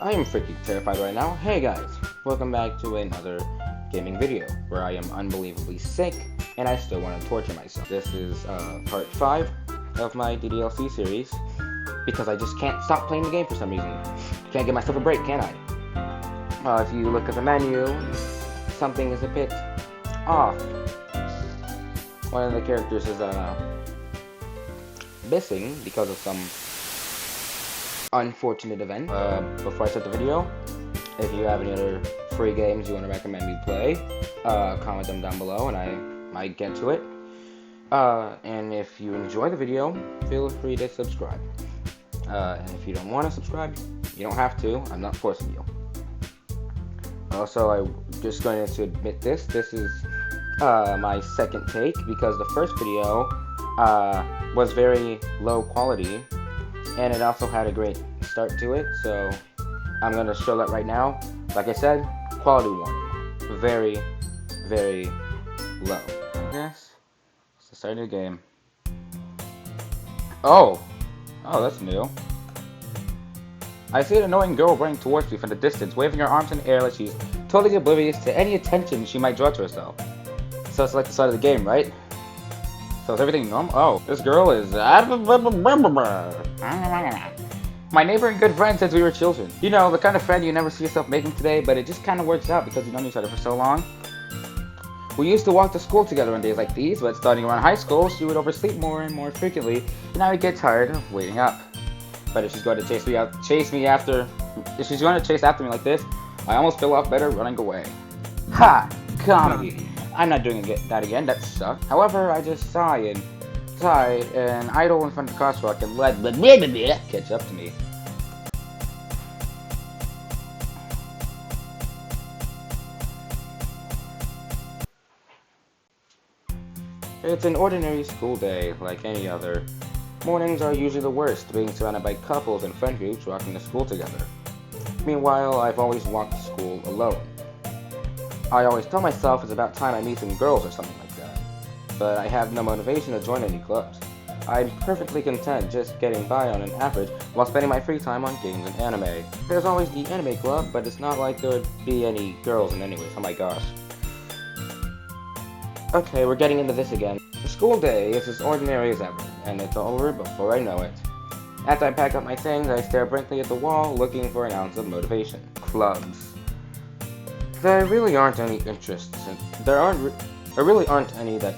I am freaking terrified right now. Hey guys, welcome back to another gaming video where I am unbelievably sick and I still want to torture myself. This is part 5 of my DDLC series because I just can't stop playing the game for some reason. Can't give myself a break, can I? If you look at the menu, something is a bit off. One of the characters is missing because of some unfortunate event. Before I start the video, if you have any other free games you want to recommend me play, comment them down below and I might get to it. And if you enjoy the video, feel free to subscribe. And if you don't want to subscribe, you don't have to. I'm not forcing you. Also, I'm just going to admit this is my second take because the first video was very low quality and it also had a great start to it, so I'm going to show that right now. Like I said, quality warning. Very, very low. Yes, it's the start of the game. Oh, that's new. I see an annoying girl running towards me from the distance, waving her arms in the air like she's totally oblivious to any attention she might draw to herself. So it's like the start of the game, right? So is everything normal? Oh, this girl is my neighbor and good friend since we were children. You know, the kind of friend you never see yourself making today, but it just kind of works out because you've known each other for so long. We used to walk to school together on days like these, but starting around high school, she would oversleep more and more frequently, and I would get tired of waiting up. But if she's going to chase after me like this, I almost feel off better running away. Ha! Comedy! I'm not doing that again, that sucked. However, I just sighed and idle in front of the crosswalk and let catch up to me. It's an ordinary school day, like any other. Mornings are usually the worst, being surrounded by couples and friend groups walking to school together. Meanwhile, I've always walked to school alone. I always tell myself it's about time I meet some girls or something like that, but I have no motivation to join any clubs. I'm perfectly content just getting by on an average while spending my free time on games and anime. There's always the anime club, but it's not like there would be any girls in anyways, oh my gosh. Okay, we're getting into this again. The school day is as ordinary as ever, and it's over before I know it. After I pack up my things, I stare blankly at the wall, looking for an ounce of motivation. Clubs. There really aren't any that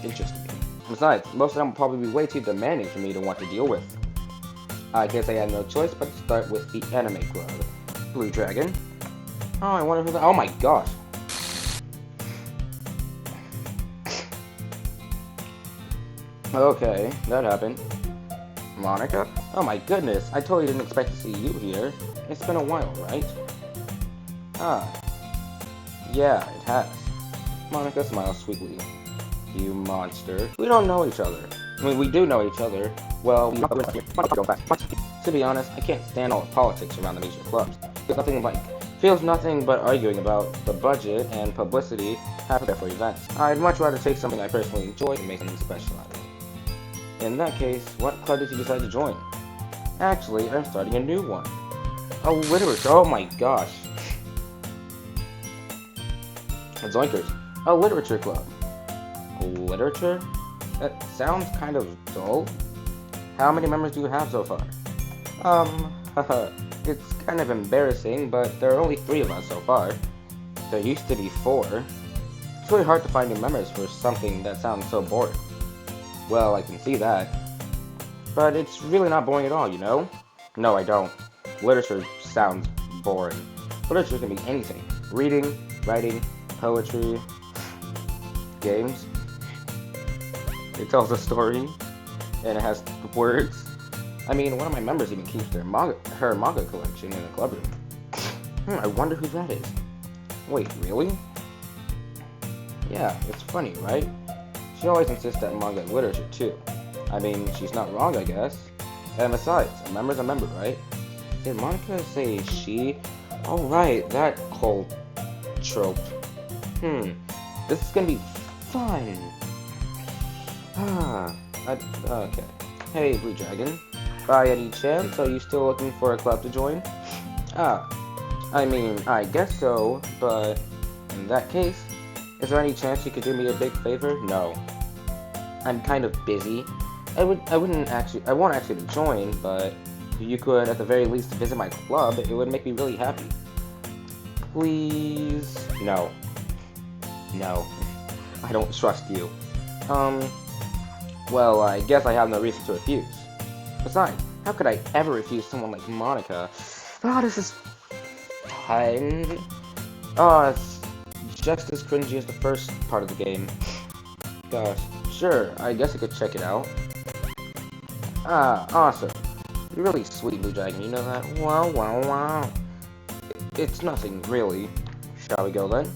interest me. Besides, most of them will probably be way too demanding for me to want to deal with. I guess I had no choice but to start with the anime club. Blue Dragon? Oh, I wonder who that— oh my gosh! Okay, that happened. Monika? Oh my goodness, I totally didn't expect to see you here. It's been a while, right? Ah. Yeah, it has. Monika smiles sweetly. You monster. We don't know each other. I mean, we do know each other. Well, to be honest, I can't stand all the politics around the major clubs. Feels nothing but arguing about the budget and publicity happening for events. I'd much rather take something I personally enjoy and make something special out of it. In that case, what club did you decide to join? Actually, I'm starting a new one. A literature— oh my gosh. Zoinkers. A literature club. Literature? That sounds kind of dull. How many members do you have so far? It's kind of embarrassing, but there are only 3 of us so far. There used to be 4. It's really hard to find new members for something that sounds so boring. Well, I can see that. But it's really not boring at all, you know? No, I don't. Literature sounds boring. Literature can be anything. Reading, writing, poetry, games. It tells a story, and it has words. I mean, one of my members even keeps her manga collection in the club room. I wonder who that is. Wait, really? Yeah, it's funny, right? She always insists that manga and literature too. I mean, she's not wrong, I guess. And besides, a member's a member, right? Did Monika say she? Oh right, that whole trope. This is gonna be fun. Okay. Hey, Blue Dragon. By any chance, are you still looking for a club to join? I mean, I guess so, but in that case, is there any chance you could do me a big favor? No. I'm kind of busy. I won't actually join, but if you could at the very least visit my club, it would make me really happy. Please? No. No. I don't trust you. Well, I guess I have no reason to refuse. Besides, how could I ever refuse someone like Monika? Oh, this is fun. Oh, it's just as cringy as the first part of the game. Gosh, sure, I guess I could check it out. Ah, awesome. You're really sweet, Blue Dragon, you know that? Wow, wow, wow. It's nothing, really. Shall we go then?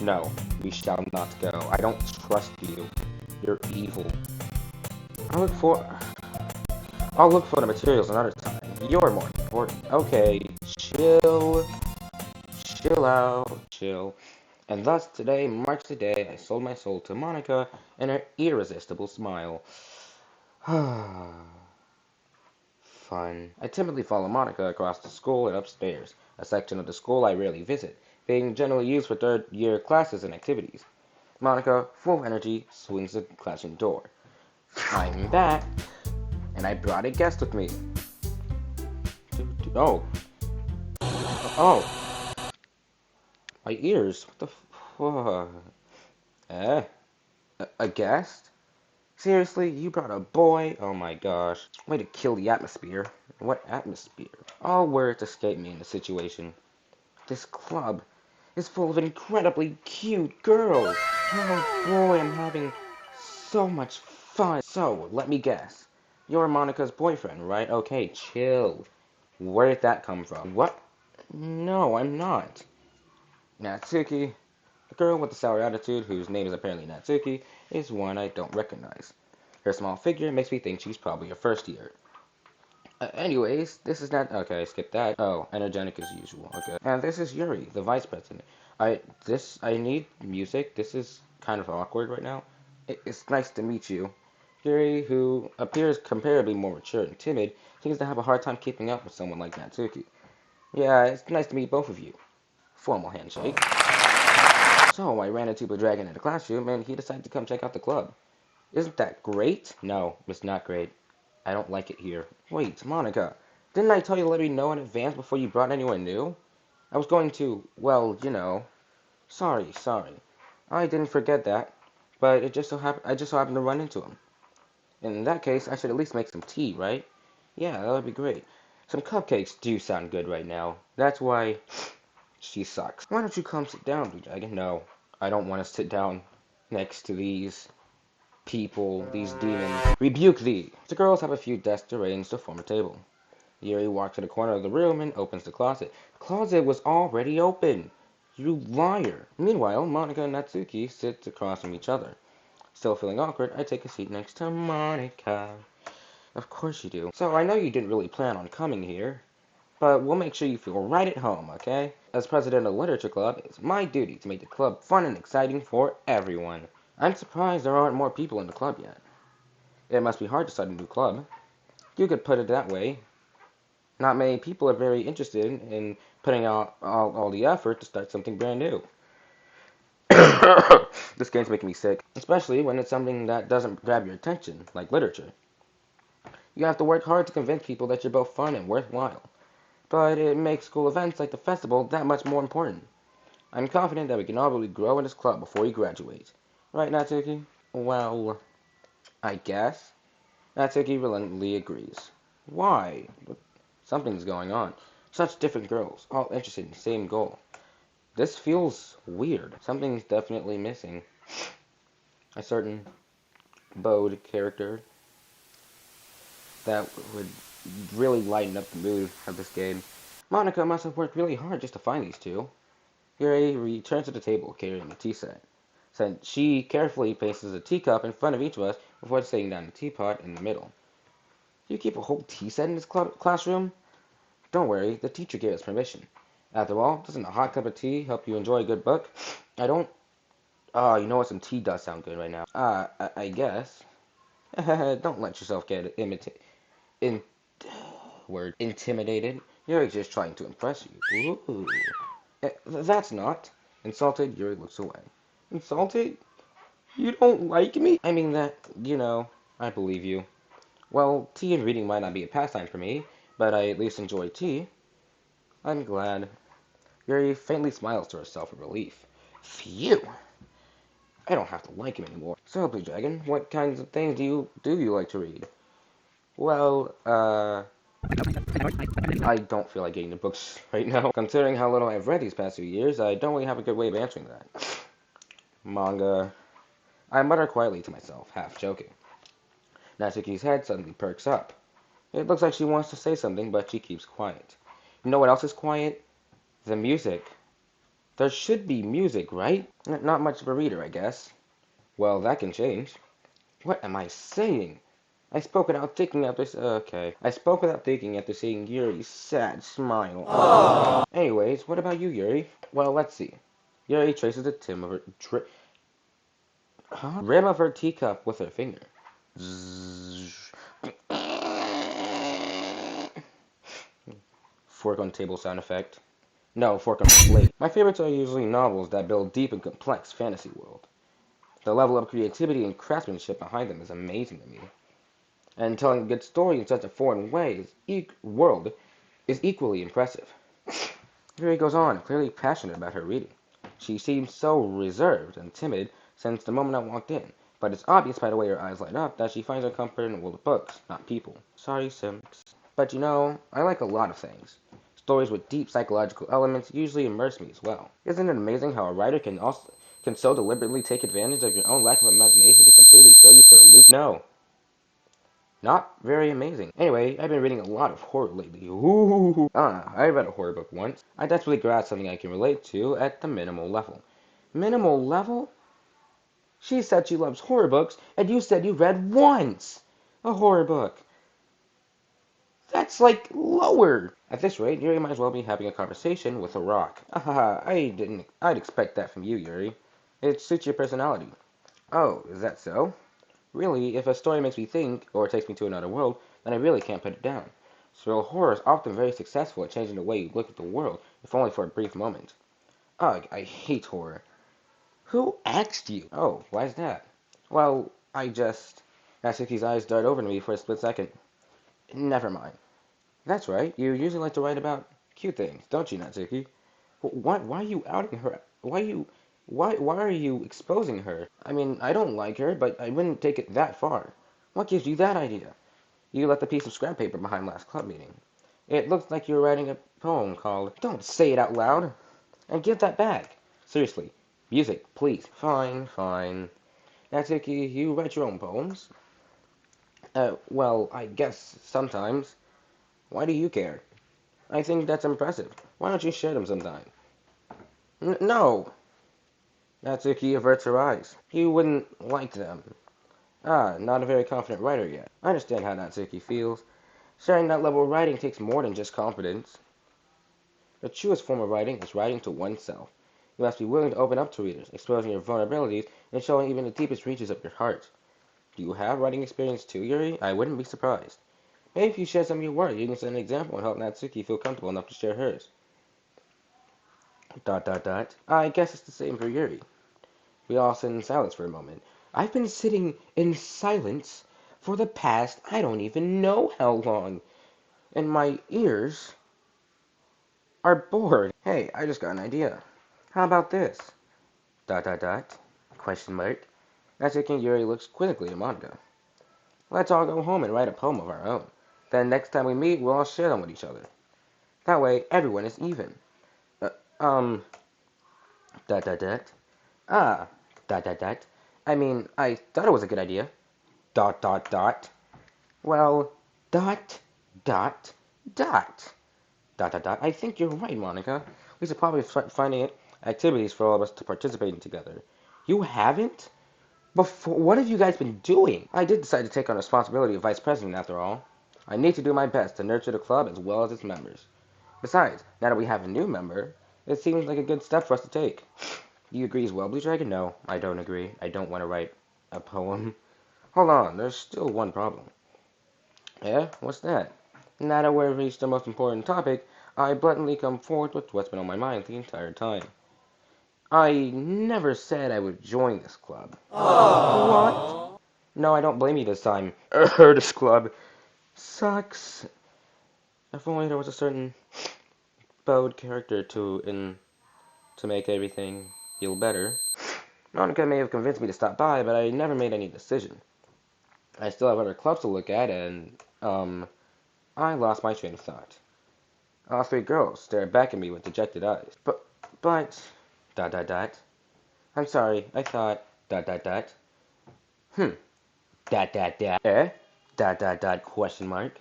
No, we shall not go. I don't trust you. You're evil. I'll look for the materials another time. You're more important. Okay, chill. Chill out, chill. And thus today marks the day I sold my soul to Monika and her irresistible smile. Fun. I timidly follow Monika across the school and upstairs, a section of the school I rarely visit, being generally used for third-year classes and activities. Monika, full of energy, swings the classroom door. I'm back, and I brought a guest with me. Oh. Oh. My ears. What the a guest? Seriously, you brought a boy? Oh my gosh. Way to kill the atmosphere. What atmosphere? All words escape me in the situation. This club is full of incredibly cute girls. Oh boy, I'm having so much fun. So, let me guess. You're Monika's boyfriend, right? Okay, chill. Where did that come from? What? No, I'm not. Natsuki, the girl with the sour attitude, whose name is apparently Natsuki, is one I don't recognize. Her small figure makes me think she's probably a first year. Anyways, this is not... Okay, skip that. Oh, energetic as usual. Okay. And this is Yuri, the vice president. I need music. This is kind of awkward right now. It's nice to meet you. Yuri, who appears comparably more mature and timid, seems to have a hard time keeping up with someone like Natsuki. Yeah, it's nice to meet both of you. Formal handshake. So, I ran into Blue Dragon in the classroom, and he decided to come check out the club. Isn't that great? No, it's not great. I don't like it here. Wait, Monika, didn't I tell you to let me know in advance before you brought anyone new? I was going to, well, you know. Sorry. I didn't forget that, but I just so happened to run into him. In that case, I should at least make some tea, right? Yeah, that would be great. Some cupcakes do sound good right now. That's why she sucks. Why don't you come sit down, Blue Dragon? No, I don't want to sit down next to these people, these demons. Rebuke thee! The girls have a few desks arranged to form a table. Yuri walks to the corner of the room and opens the closet. The closet was already open! You liar! Meanwhile, Monika and Natsuki sit across from each other. Still feeling awkward, I take a seat next to Monika. Of course you do. So, I know you didn't really plan on coming here, but we'll make sure you feel right at home, okay? As president of the Literature Club, it's my duty to make the club fun and exciting for everyone. I'm surprised there aren't more people in the club yet. It must be hard to start a new club. You could put it that way. Not many people are very interested in putting out all the effort to start something brand new. This game's making me sick, especially when it's something that doesn't grab your attention, like literature. You have to work hard to convince people that you're both fun and worthwhile. But it makes school events like the festival that much more important. I'm confident that we can all really grow in this club before we graduate. Right, Natsuki? Well, I guess. Natsuki reluctantly agrees. Why? Something's going on. Such different girls, all interested in the same goal. This feels weird. Something's definitely missing. A certain bowed character that would really lighten up the mood of this game. Monika must have worked really hard just to find these two. Yuri returns to the table carrying a tea set. She carefully places a teacup in front of each of us before setting down the teapot in the middle. Do you keep a whole tea set in this classroom? Don't worry, the teacher gave us permission. After all, doesn't a hot cup of tea help you enjoy a good book? I don't... Oh, you know what? Some tea does sound good right now. I guess. Don't let yourself get intimidated. Yuri's just trying to impress you. Ooh. That's not. Insulted, Yuri looks away. Insulted? You don't like me? I mean that, I believe you. Well, tea and reading might not be a pastime for me, but I at least enjoy tea. I'm glad. Yuri faintly smiles to herself in relief. Phew! I don't have to like him anymore. So, Blue Dragon, what kinds of things do you like to read? Well, I don't feel like getting the books right now. Considering how little I've read these past few years, I don't really have a good way of answering that. Manga. I mutter quietly to myself, half joking. Natsuki's head suddenly perks up. It looks like she wants to say something, but she keeps quiet. You know what else is quiet? The music. There should be music, right? Not much of a reader, I guess. Well, that can change. What am I saying? I spoke without thinking after seeing Yuri's sad smile. Aww. Anyways, what about you, Yuri? Well, let's see. Yuri traces the rim of her teacup with her finger. Fork on table sound effect. No, fork on plate. My favorites are usually novels that build deep and complex fantasy world. The level of creativity and craftsmanship behind them is amazing to me. And telling a good story in such a foreign world is equally impressive. Yuri goes on, clearly passionate about her reading. She seems so reserved and timid since the moment I walked in, but it's obvious by the way her eyes light up that she finds her comfort in the world of books, not people. Sorry, Sims. But I like a lot of things. Stories with deep psychological elements usually immerse me as well. Isn't it amazing how a writer can so deliberately take advantage of your own lack of imagination to completely throw you for a loop? No. Not very amazing. Anyway, I've been reading a lot of horror lately. Ooh. I read a horror book once. I desperately grasped something I can relate to at the minimal level. Minimal level? She said she loves horror books, and you said you read once a horror book. That's like lower. At this rate, Yuri might as well be having a conversation with a rock. I'd expect that from you, Yuri. It suits your personality. Oh, is that so? Really, if a story makes me think, or takes me to another world, then I really can't put it down. So horror is often very successful at changing the way you look at the world, if only for a brief moment. Ugh, I hate horror. Who asked you? Oh, why's that? Well, Natsuki's eyes dart over to me for a split second. Never mind. That's right, you usually like to write about cute things, don't you, Natsuki? Why are you outing her? Why are you exposing her? I mean, I don't like her, but I wouldn't take it that far. What gives you that idea? You left a piece of scrap paper behind last club meeting. It looks like you were writing a poem called... Don't say it out loud! And give that back! Seriously. Music, please. Fine, fine. Natsuki, you write your own poems? Well, I guess sometimes. Why do you care? I think that's impressive. Why don't you share them sometime? No! Natsuki averts her eyes. You wouldn't like them. Ah, not a very confident writer yet. I understand how Natsuki feels. Sharing that level of writing takes more than just confidence. The truest form of writing is writing to oneself. You must be willing to open up to readers, exposing your vulnerabilities and showing even the deepest reaches of your heart. Do you have writing experience too, Yuri? I wouldn't be surprised. Maybe if you share some of your work, you can set an example and help Natsuki feel comfortable enough to share hers. ... I guess it's the same for Yuri. We all sit in silence for a moment. I've been sitting in silence for the past I don't even know how long. And my ears are bored. Hey, I just got an idea. How about this? ... Question mark. Natsuki and Yuri looks quizzically at Monika. Let's all go home and write a poem of our own. Then next time we meet, we'll all share them with each other. That way, everyone is even. Um... Ah... I mean, I thought it was a good idea. ... Well, ... I think you're right, Monika. We should probably start finding activities for all of us to participate in together. You haven't? Before, what have you guys been doing? I did decide to take on responsibility of vice president after all. I need to do my best to nurture the club as well as its members. Besides, now that we have a new member, it seems like a good step for us to take. Do you agree as well, Blue Dragon? No, I don't agree. I don't want to write a poem. Hold on, there's still one problem. Yeah? What's that? Now that we've reached the most important topic, I bluntly come forward with what's been on my mind the entire time. I never said I would join this club. Aww. What? No, I don't blame you this time. This club sucks. If only there was a certain ďÄůd character to make everything feel better. Monika may have convinced me to stop by, but I never made any decision. I still have other clubs to look at, and, I lost my train of thought. All three girls stared back at me with dejected eyes. But, I'm sorry, I thought, question mark.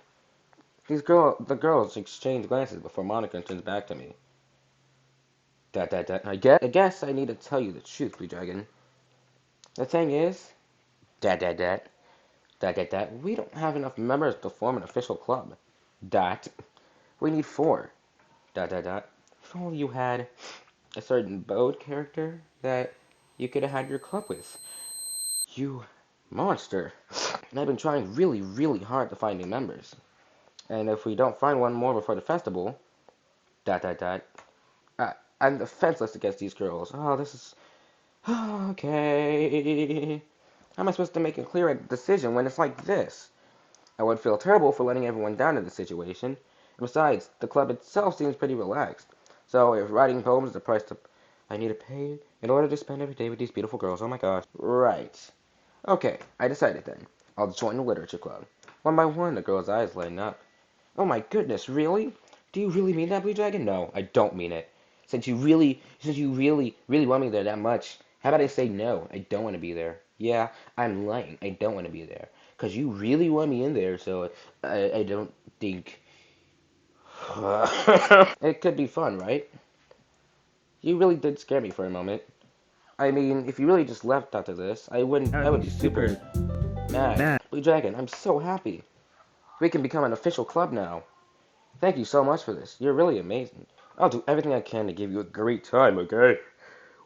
The girls exchange glances before Monika turns back to me. I guess I need to tell you the truth, ďÄůdragon. The thing is, we don't have enough members to form an official club. We need 4. If only you had a certain ďÄůd character that you could have had your club with. You monster. And I've been trying really, really hard to find new members. And if we don't find one more before the festival, I'm defenseless against these girls. Oh, this is... Okay. How am I supposed to make a clear decision when it's like this? I would feel terrible for letting everyone down in this situation. And besides, the club itself seems pretty relaxed. So if writing poems is the price I need to pay in order to spend every day with these beautiful girls, oh my gosh. Right. Okay, I decided then. I'll join the literature club. One by one, the girls' eyes lighten up. Oh my goodness, really? Do you really mean that, ďÄůdragon? No, I don't mean it. Since you really want me there that much, how about I say no, I don't want to be there. Yeah, I'm lying, I don't want to be there. Because you really want me in there, so I don't think... It could be fun, right? You really did scare me for a moment. I mean, if you really just left after this, I would be super mad. ďÄůdragon, I'm so happy. We can become an official club now. Thank you so much for this. You're really amazing. I'll do everything I can to give you a great time, okay?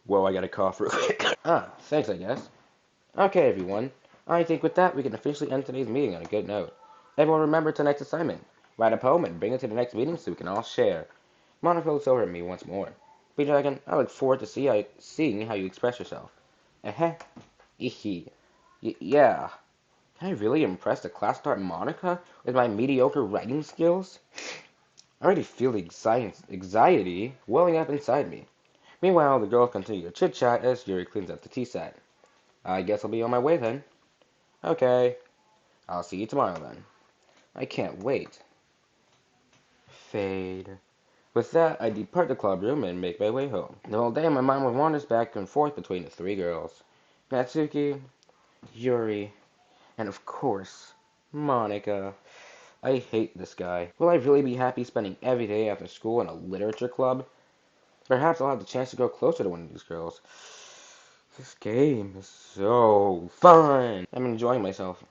Whoa, I gotta cough real quick. Thanks, I guess. Okay, everyone. I think with that, we can officially end today's meeting on a good note. Everyone remember tonight's assignment. Write a poem and bring it to the next meeting so we can all share. Monika looks over at me once more. ďÄůdragon, I look forward to seeing how you express yourself. Yeah. Can I really impress the class star Monika with my mediocre writing skills? I already feel the anxiety welling up inside me. Meanwhile, the girls continue to chit-chat as Yuri cleans up the tea set. I guess I'll be on my way then. Okay. I'll see you tomorrow then. I can't wait. Fade. With that, I depart the club room and make my way home. The whole day, my mind wanders back and forth between the 3 girls. Natsuki, Yuri, and of course, Monika. I hate this guy. Will I really be happy spending every day after school in a literature club? Perhaps I'll have the chance to grow closer to one of these girls. This game is so fun. I'm enjoying myself.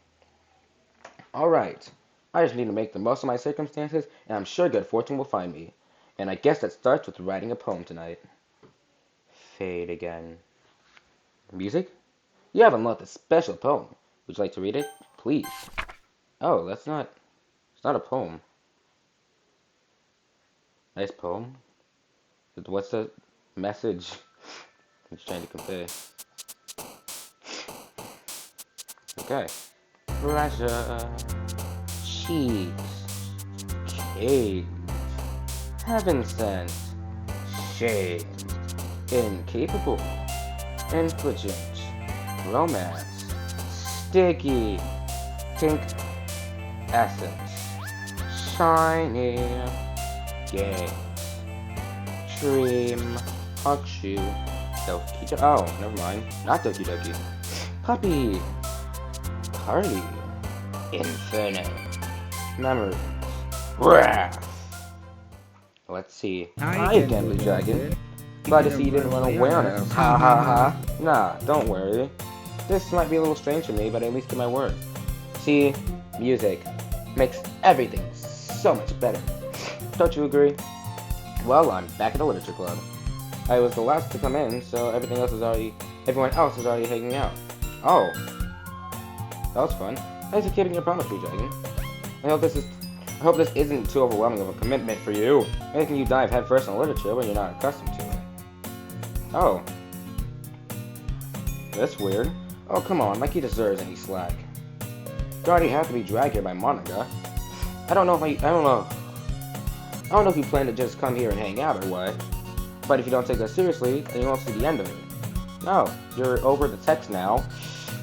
Alright. I just need to make the most of my circumstances, and I'm sure good fortune will find me. And I guess that starts with writing a poem tonight. Fade again. Music? You have unlocked a special poem. Would you like to read it? Please. Oh, it's not a poem. Nice poem. What's the message it's trying to convey? Okay. Pressure. Cheeks. Cage. Heaven sent. Shade. Incapable. Infligent. Romance. Sticky. Pink. Essence. Shiny. Game. Dream. Hakushu. Doki Doki. Oh, never mind. Not Doki Doki. Puppy. Party. Inferno. Memories. Wrath. Let's see. Hi again, ďÄůdragon. Glad to see you didn't run away on us. Ha ha ha. Nah, don't worry. This might be a little strange for me, but at least get my word. See, music makes everything so much better. Don't you agree? Well, I'm back at the literature club. I was the last to come in, so everyone else is already hanging out. Oh. That was fun. Thanks for keeping your promise, ďÄůdragon. I hope this is I hope this isn't too overwhelming of a commitment for you, making you dive headfirst in literature when you're not accustomed to it. Oh. That's weird. Oh, come on, like he deserves any slack. You already have to be dragged here by Monika. I don't know if you plan to just come here and hang out or what. But if you don't take that seriously, then you won't see the end of it. No, you're over the text now.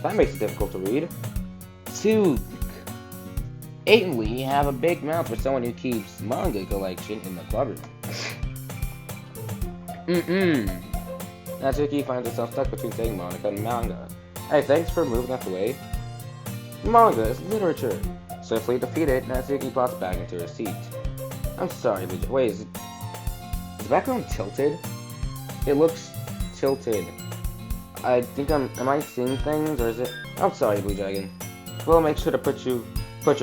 That makes it difficult to read. 2. You have a big mouth for someone who keeps manga collection in the club room. Natsuki finds herself stuck between saying Monika and manga. Hey, thanks for moving out the way. Manga is literature. Swiftly defeated, Natsuki plops back into her seat. I'm sorry, but wait, is the background tilted? It looks tilted. I think am I seeing things, or is it? I'm sorry, Blue Dragon. We'll make sure to put your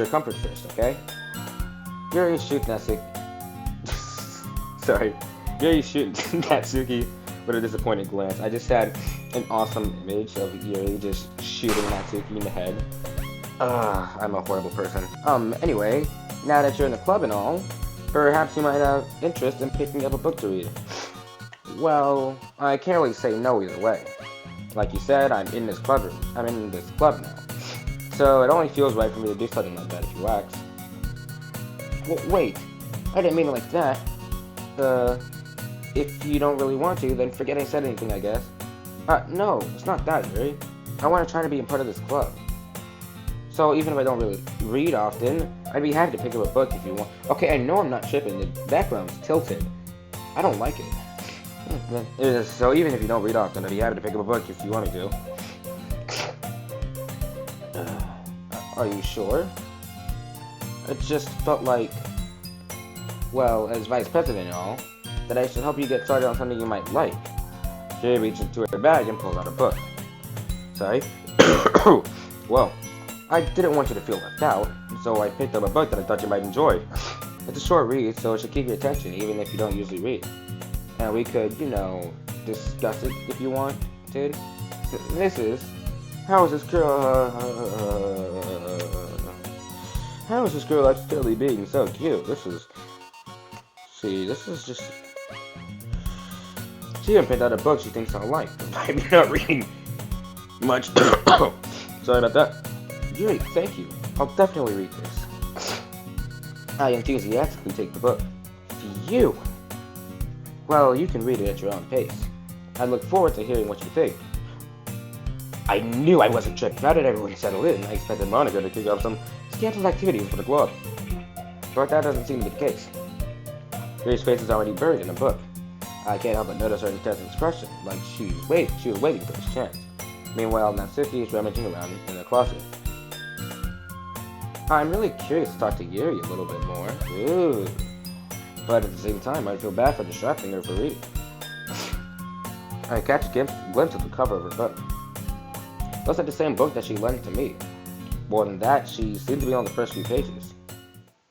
comfort first, okay? Yuri shoots Natsuki. Sorry. Yuri shoots Natsuki with a disappointed glance. I just had an awesome image of Yuri just shooting Natsuki in the head. I'm a horrible person. Anyway, now that you're in the club and all, perhaps you might have interest in picking up a book to read. Well, I can't really say no either way. Like you said, I'm in this club now. So it only feels right for me to do something like that if you ask. Wait, I didn't mean it like that. If you don't really want to, then forget I said anything, I guess. No, it's not that, Yuri. I want to try to be a part of this club. So even if I don't really read often, I'd be happy to pick up a book if you want. Okay, I know I'm not tripping. The background's tilted. I don't like it. So even if you don't read often, I'd be happy to pick up a book if you want me to. Are you sure? It just felt like, well, as vice president and all, that I should help you get started on something you might like. She reaches into her bag and pulls out a book. Sorry? Well, I didn't want you to feel left out, so I picked up a book that I thought you might enjoy. It's a short read, so it should keep your attention, even if you don't usually read. And we could, discuss it if you wanted. This is... How is this girl accidentally being so cute? This is just... She even picked out a book she thinks I'll like. I'm not reading much. Sorry about that. Yuri, thank you. I'll definitely read this. I enthusiastically take the book. You? Well, you can read it at your own pace. I look forward to hearing what you think. I knew I wasn't tripping. Now that everyone settled in, I expected Monika to kick off some scandalous activities for the club. But that doesn't seem to be the case. Yuri's face is already buried in a book. I can't help but notice her intense expression, like she was waiting for this chance. Meanwhile, Natsuki is rummaging around in the closet. I'm really curious to talk to Yuri a little bit more. Ooh. But at the same time, I feel bad for distracting her for reading. I catch a glimpse of the cover of her book. Looks like the same book that she lent to me. More than that, she seemed to be on the first few pages.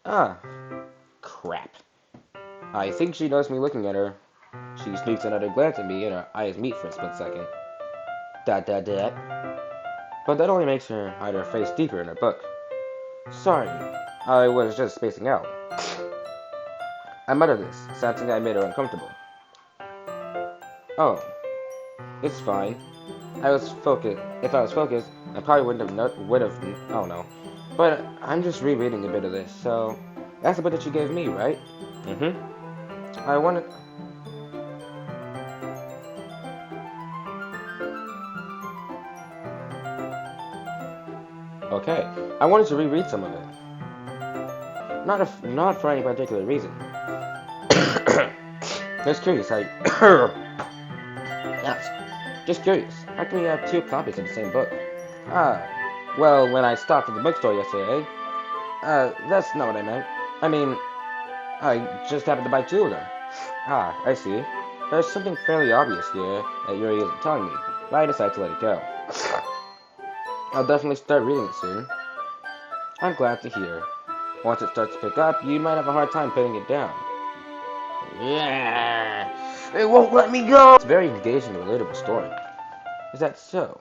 Crap. I think she knows me looking at her. She sneaks another glance at me and her eyes meet for a split second. But that only makes her hide her face deeper in her book. Sorry, I was just spacing out. I muttered this, sensing I made her uncomfortable. Oh, it's fine. If I was focused, I probably oh no. But I'm just rereading a bit of this, so that's the book that you gave me, right? I wanted... Okay, I wanted to reread some of it. Not for any particular reason. Just curious how Just curious, how can we have 2 copies of the same book? Well, when I stopped at the bookstore yesterday, that's not what I meant. I mean, I just happened to buy 2 of them. I see. There's something fairly obvious here that Yuri isn't telling me, but I decided to let it go. I'll definitely start reading it soon. I'm glad to hear. Once it starts to pick up, you might have a hard time putting it down. Yeah, it won't let me go! It's a very engaging and relatable story. Is that so?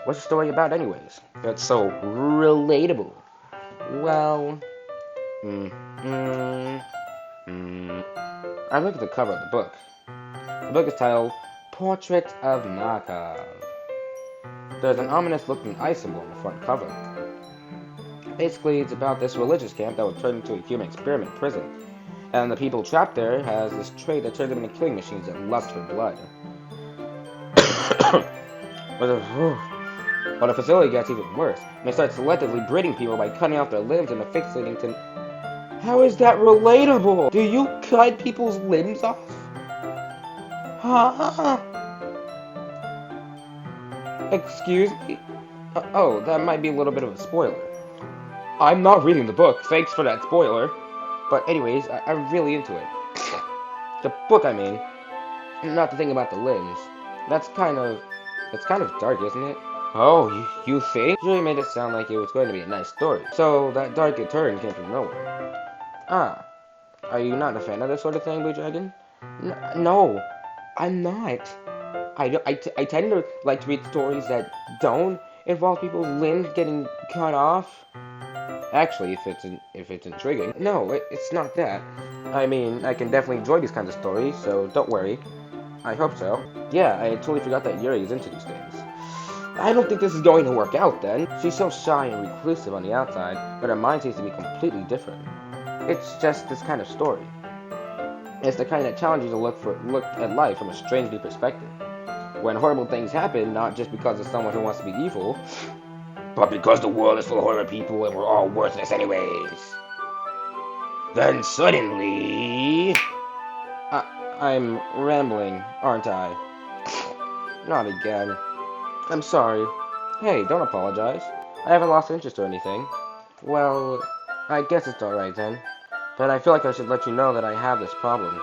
What's the story about anyways? That's so relatable. Well, I look at the cover of the book. The book is titled Portrait of Markov. There's an ominous-looking eye symbol on the front cover. Basically, it's about this religious camp that was turned into a human experiment prison. And the people trapped there has this trait that turns them into killing machines that lust for blood. But the facility gets even worse. They start selectively breeding people by cutting off their limbs and affixating to... How is that relatable? Do you cut people's limbs off? Huh? Excuse me? Oh, that might be a little bit of a spoiler. I'm not reading the book, thanks for that spoiler. But anyways, I'm really into it. The book, I mean. Not the thing about the limbs. It's kind of dark, isn't it? Oh, you think? You really made it sound like it was going to be a nice story. So, that dark turn came from nowhere. Ah. Are you not a fan of this sort of thing, Blue Dragon? No, I'm not. I tend to like to read stories that don't involve people's limbs getting cut off. Actually, if it's intriguing. No, it's not that. I mean, I can definitely enjoy these kinds of stories, so don't worry. I hope so. Yeah, I totally forgot that Yuri is into these things. I don't think this is going to work out then. She's so shy and reclusive on the outside, but her mind seems to be completely different. It's just this kind of story. It's the kind that challenges you to look at life from a strange new perspective. When horrible things happen, not just because of someone who wants to be evil, but because the world is full of horrible people and we're all worthless anyways. Then suddenly... I'm rambling, aren't I? Not again. I'm sorry. Hey, don't apologize. I haven't lost interest or anything. Well, I guess it's alright then. But I feel like I should let you know that I have this problem.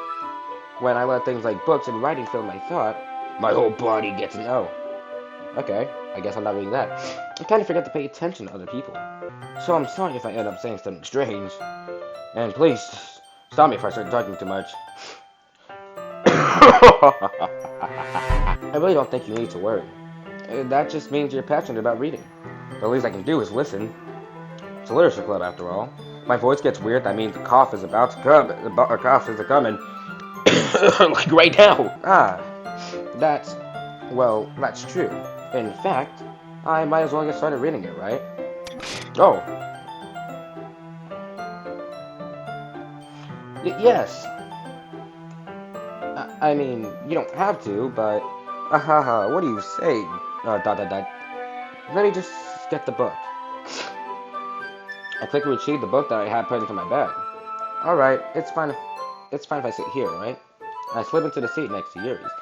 When I let things like books and writing fill my thought, my whole body gets an O. Okay, I guess I'm not reading that. I kind of forget to pay attention to other people. So I'm sorry if I end up saying something strange. And please, stop me if I start talking too much. I really don't think you need to worry. That just means you're passionate about reading. The least I can do is listen. It's a literature club, after all. My voice gets weird, that means the cough is about to come. The cough is coming. Like right now. That's true. In fact, I might as well get started reading it, right? Oh. Yes. I mean, you don't have to, but... what do you say? Let me just get the book. I quickly retrieved the book that I had put into my bag. Alright, it's fine if I sit here, right? I slip into the seat next to Yuri's.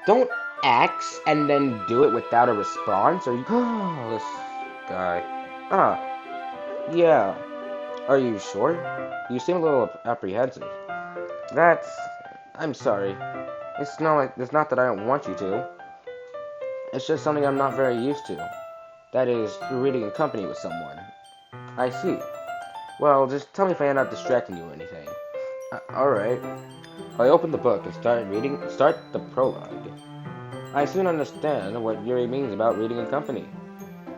Don't ask and then do it without a response, or you... this guy. Yeah. Are you sure? You seem a little apprehensive. I'm sorry. It's not that I don't want you to. It's just something I'm not very used to. That is, reading in company with someone. I see. Well, just tell me if I end up distracting you or anything. Alright. I opened the book and start the prologue. I soon understand what Yuri means about reading in company.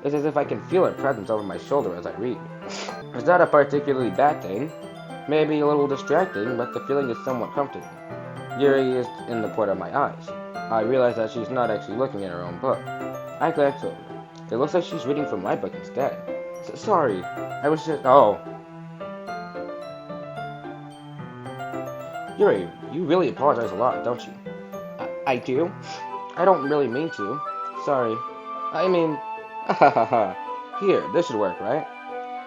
It's as if I can feel her presence over my shoulder as I read. Is that a particularly bad thing? Maybe a little distracting, but the feeling is somewhat comforting. Yuri is in the corner of my eyes. I realize that she's not actually looking at her own book. I glance over. It looks like she's reading from my book instead. Sorry, I was just... Oh. Yuri, you really apologize a lot, don't you? I do? I don't really mean to. Sorry. I mean... Here, this should work, right?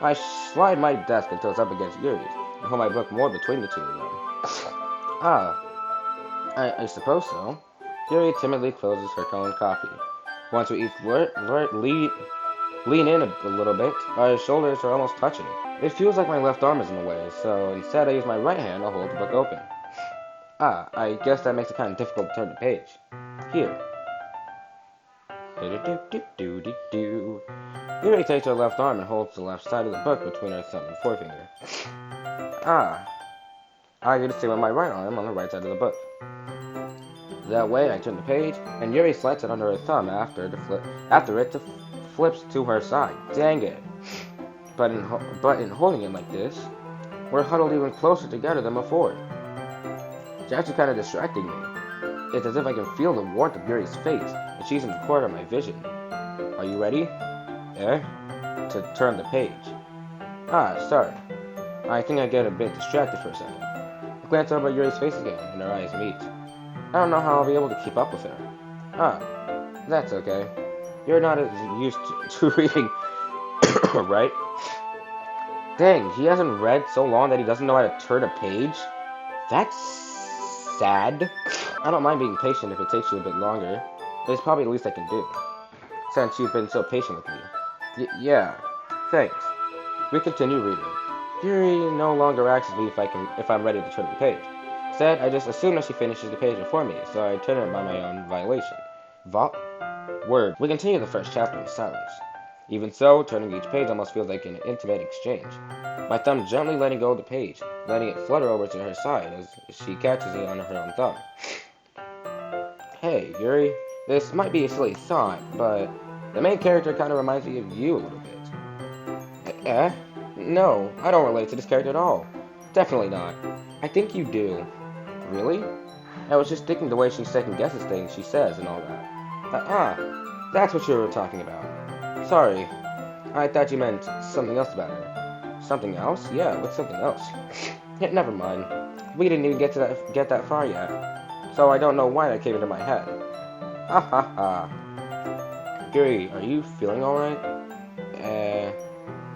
I slide my desk until it's up against Yuri's, and hold my book more between the two of them. I suppose so. Yuri timidly closes her own copy. Once we each lean in a little bit, our shoulders are almost touching. It feels like my left arm is in the way, so instead I use my right hand to hold the book open. I guess that makes it kind of difficult to turn the page. Here. Yuri takes her left arm and holds the left side of the book between her thumb and forefinger. I get to sit with my right arm on the right side of the book. That way, I turn the page, and Yuri slides it under her thumb after it flips to her side. Dang it! But in holding it like this, We're huddled even closer together than before. It's actually kind of distracting me. It's as if I can feel the warmth of Yuri's face, and she's in the corner of my vision. Are you ready? To turn the page. Sorry. I think I get a bit distracted for a second. I glance over at Yuri's face again, and our eyes meet. I don't know how I'll be able to keep up with her. That's okay. You're not as used to reading, right? Dang, he hasn't read so long that he doesn't know how to turn a page? That's sad. I don't mind being patient if it takes you a bit longer, but it's probably the least I can do, since you've been so patient with me. Yeah, thanks. We continue reading. Yuri no longer asks me if I'm ready to turn the page. Instead, I just assume that she finishes the page before me, so I turn it by my own violation. Word. We continue the first chapter in silence. Even so, turning each page almost feels like an intimate exchange. My thumb gently letting go of the page, letting it flutter over to her side as she catches it on her own thumb. Hey, Yuri, this might be a silly thought, but the main character kind of reminds me of you a little bit. No, I don't relate to this character at all. Definitely not. I think you do. Really? I was just thinking the way she second-guesses things she says and all that. That's what you were talking about. Sorry, I thought you meant something else about her. Something else? Yeah, what's something else? Never mind. We didn't even get that far yet, so I don't know why that came into my head. Ha ha ha. Yuri, are you feeling alright?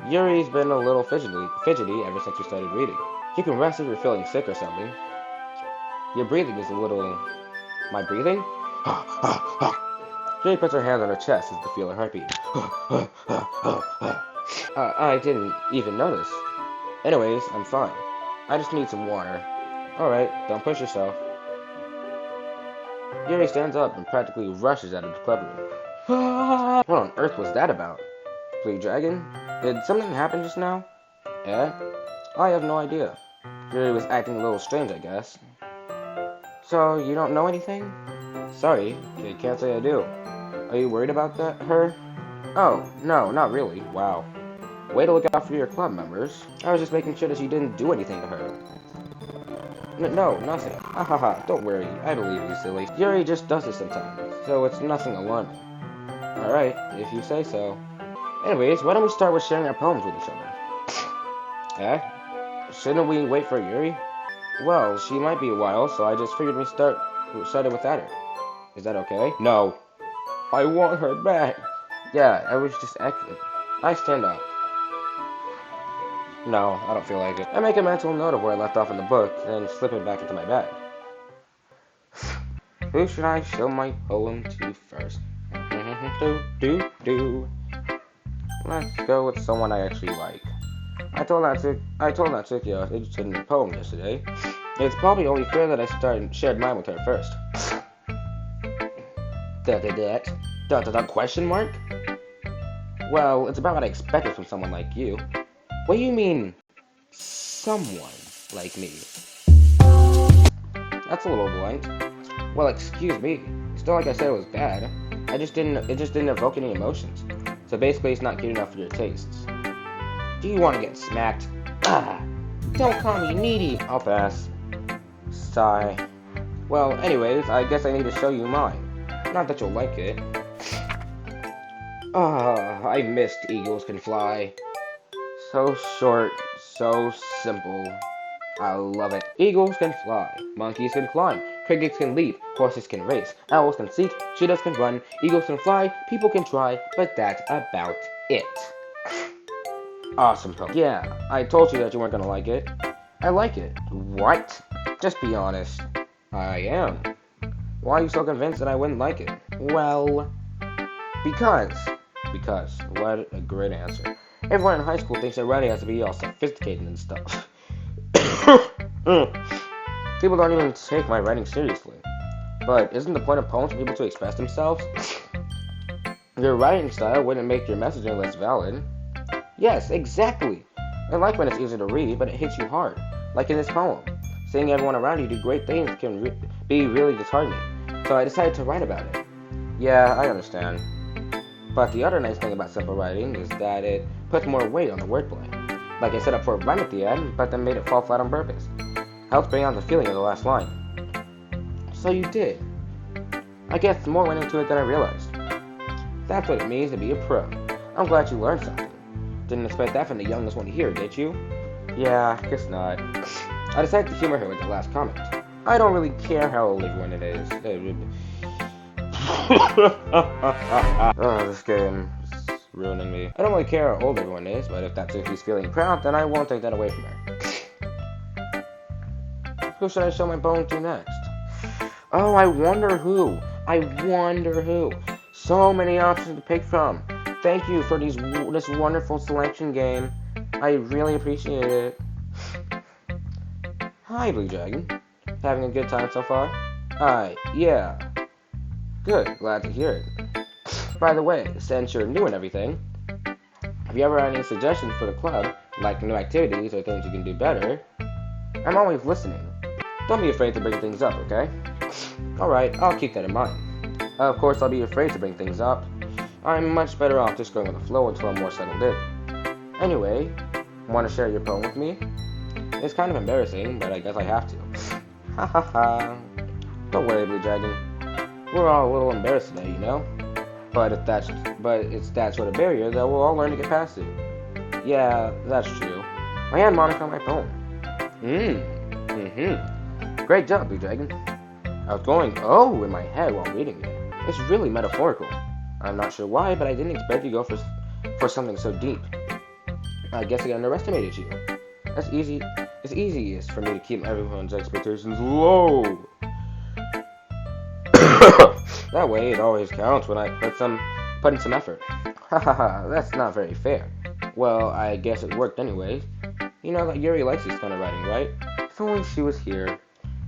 Yuri's been a little fidgety ever since we started reading. You can rest if you're feeling sick or something. Your breathing is a little... My breathing? Yuri puts her hand on her chest as to feel her heartbeat. I didn't even notice. Anyways, I'm fine. I just need some water. Alright, don't push yourself. Yuri stands up and practically rushes out of the club room. What on earth was that about? Blue Dragon? Did something happen just now? I have no idea. Yuri was acting a little strange, I guess. So, you don't know anything? Sorry, I can't say I do. Are you worried about her? Oh, no, not really. Wow. Way to look out for your club members. I was just making sure that you didn't do anything to her. No, nothing. Hahaha, don't worry. I believe you, silly. Yuri just does it sometimes, so it's nothing alarming. Alright, if you say so. Anyways, why don't we start with sharing our poems with each other? Shouldn't we wait for Yuri? Well, she might be a while, so I just figured we started without her. Is that okay? No. I want her back. Yeah, I was just acting. I stand up. No, I don't feel like it. I make a mental note of where I left off in the book, then slip it back into my bag. Who should I show my poem to first? Let's go with someone I actually like. I told Natsuki I was interested in the poem yesterday. It's probably only fair that I shared mine with her first. Question mark? Well, it's about what I expected from someone like you. What do you mean, someone like me? That's a little blunt. Well, excuse me. It's not like I said it was bad. It just didn't evoke any emotions. So basically, it's not good enough for your tastes. Do you want to get smacked? Don't call me needy. I'll pass. Sigh. Well, anyways, I guess I need to show you mine. Not that you'll like it. I missed Eagles Can Fly. So short, so simple. I love it. Eagles can fly, monkeys can climb, crickets can leap, horses can race, owls can seek, cheetahs can run, eagles can fly, people can try, but that's about it. Awesome poem. Yeah, I told you that you weren't gonna like it. I like it. What? Just be honest. I am. Why are you so convinced that I wouldn't like it? Well, because. What a great answer. Everyone in high school thinks that writing has to be all sophisticated and stuff. People don't even take my writing seriously. But isn't the point of poems for people to express themselves? Your writing style wouldn't make your messaging less valid. Yes, exactly. I like when it's easy to read, but it hits you hard. Like in this poem. Seeing everyone around you do great things can be really disheartening. So I decided to write about it. Yeah, I understand. But the other nice thing about simple writing is that it puts more weight on the wordplay. Like I set up for a rhyme at the end, but then made it fall flat on purpose. Helped bring out the feeling of the last line. So you did. I guess more went into it than I realized. That's what it means to be a pro. I'm glad you learned something. Didn't expect that from the youngest one here, did you? Yeah, guess not. I decided to humor her with the last comment. I don't really care how old everyone it is. Oh, this game is ruining me. I don't really care how old everyone is, but if that's if he's feeling proud, then I won't take that away from her. Who should I show my bone to next? Oh, I wonder who. So many options to pick from. Thank you for this wonderful selection game. I really appreciate it. Hi, Blue Dragon. Having a good time so far? Hi, yeah. Good, glad to hear it. By the way, since you're new and everything, have you ever had any suggestions for the club, like new activities or things you can do better? I'm always listening. Don't be afraid to bring things up, okay? Alright, I'll keep that in mind. Of course, I'll be afraid to bring things up. I'm much better off just going with the flow until I'm more settled in. Anyway, want to share your poem with me? It's kind of embarrassing, but I guess I have to. Ha ha ha. Don't worry, Blue Dragon. We're all a little embarrassed today, you know? But it's that sort of barrier that we'll all learn to get past it. Yeah, that's true. I had Monica my poem. Great job, Blue Dragon. I was going, oh, in my head while reading it. It's really metaphorical. I'm not sure why, but I didn't expect you to go for something so deep. I guess I underestimated you. It's easiest for me to keep everyone's expectations low. That way, it always counts when I put in some effort. Hahaha, that's not very fair. Well, I guess it worked anyways. You know that Yuri likes this kind of writing, right? If only she was here.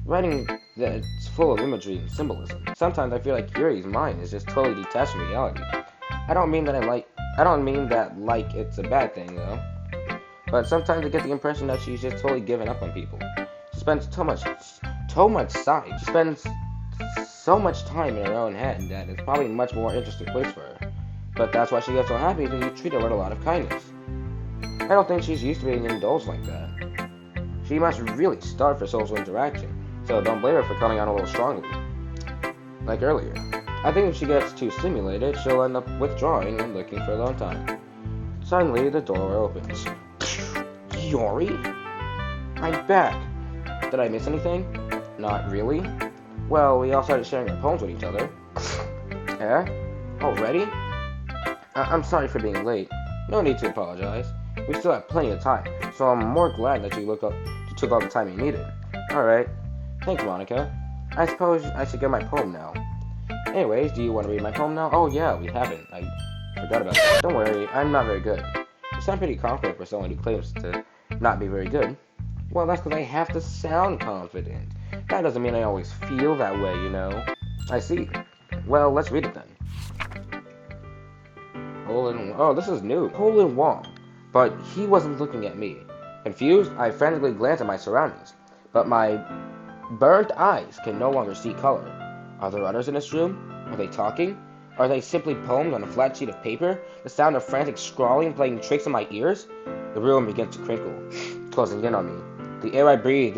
Writing that's full of imagery and symbolism. Sometimes I feel like Yuri's mind is just totally detached from reality. I don't mean that it's a bad thing though. But sometimes I get the impression that she's just totally given up on people. She spends so much time. She spends so much time in her own head that it's probably a much more interesting place for her. But that's why she gets so happy when you treat her with a lot of kindness. I don't think she's used to being indulged like that. She must really starve for social interaction. So don't blame her for coming on a little strongly. Like earlier. I think if she gets too stimulated, she'll end up withdrawing and looking for alone time. Suddenly, the door opens. Yuri? I'm back. Did I miss anything? Not really. Well, we all started sharing our poems with each other. Eh? Already? I'm sorry for being late. No need to apologize. We still have plenty of time, so I'm more glad that you took all the time you needed. Alright. Thanks, Monika. I suppose I should get my poem now. Anyways, do you want to read my poem now? Oh yeah, we haven't. I forgot about that. Don't worry, I'm not very good. You sound pretty confident for someone who claims to not be very good. Well, that's because I have to sound confident. That doesn't mean I always feel that way, you know. I see. Well, let's read it then. Oh, this is new. ďÄůthaľ. But he wasn't looking at me. Confused, I frantically glanced at my surroundings. But my burnt eyes can no longer see color. Are there others in this room? Are they talking? Are they simply poems on a flat sheet of paper? The sound of frantic scrawling playing tricks in my ears? The room begins to crinkle, closing in on me. The air I breathe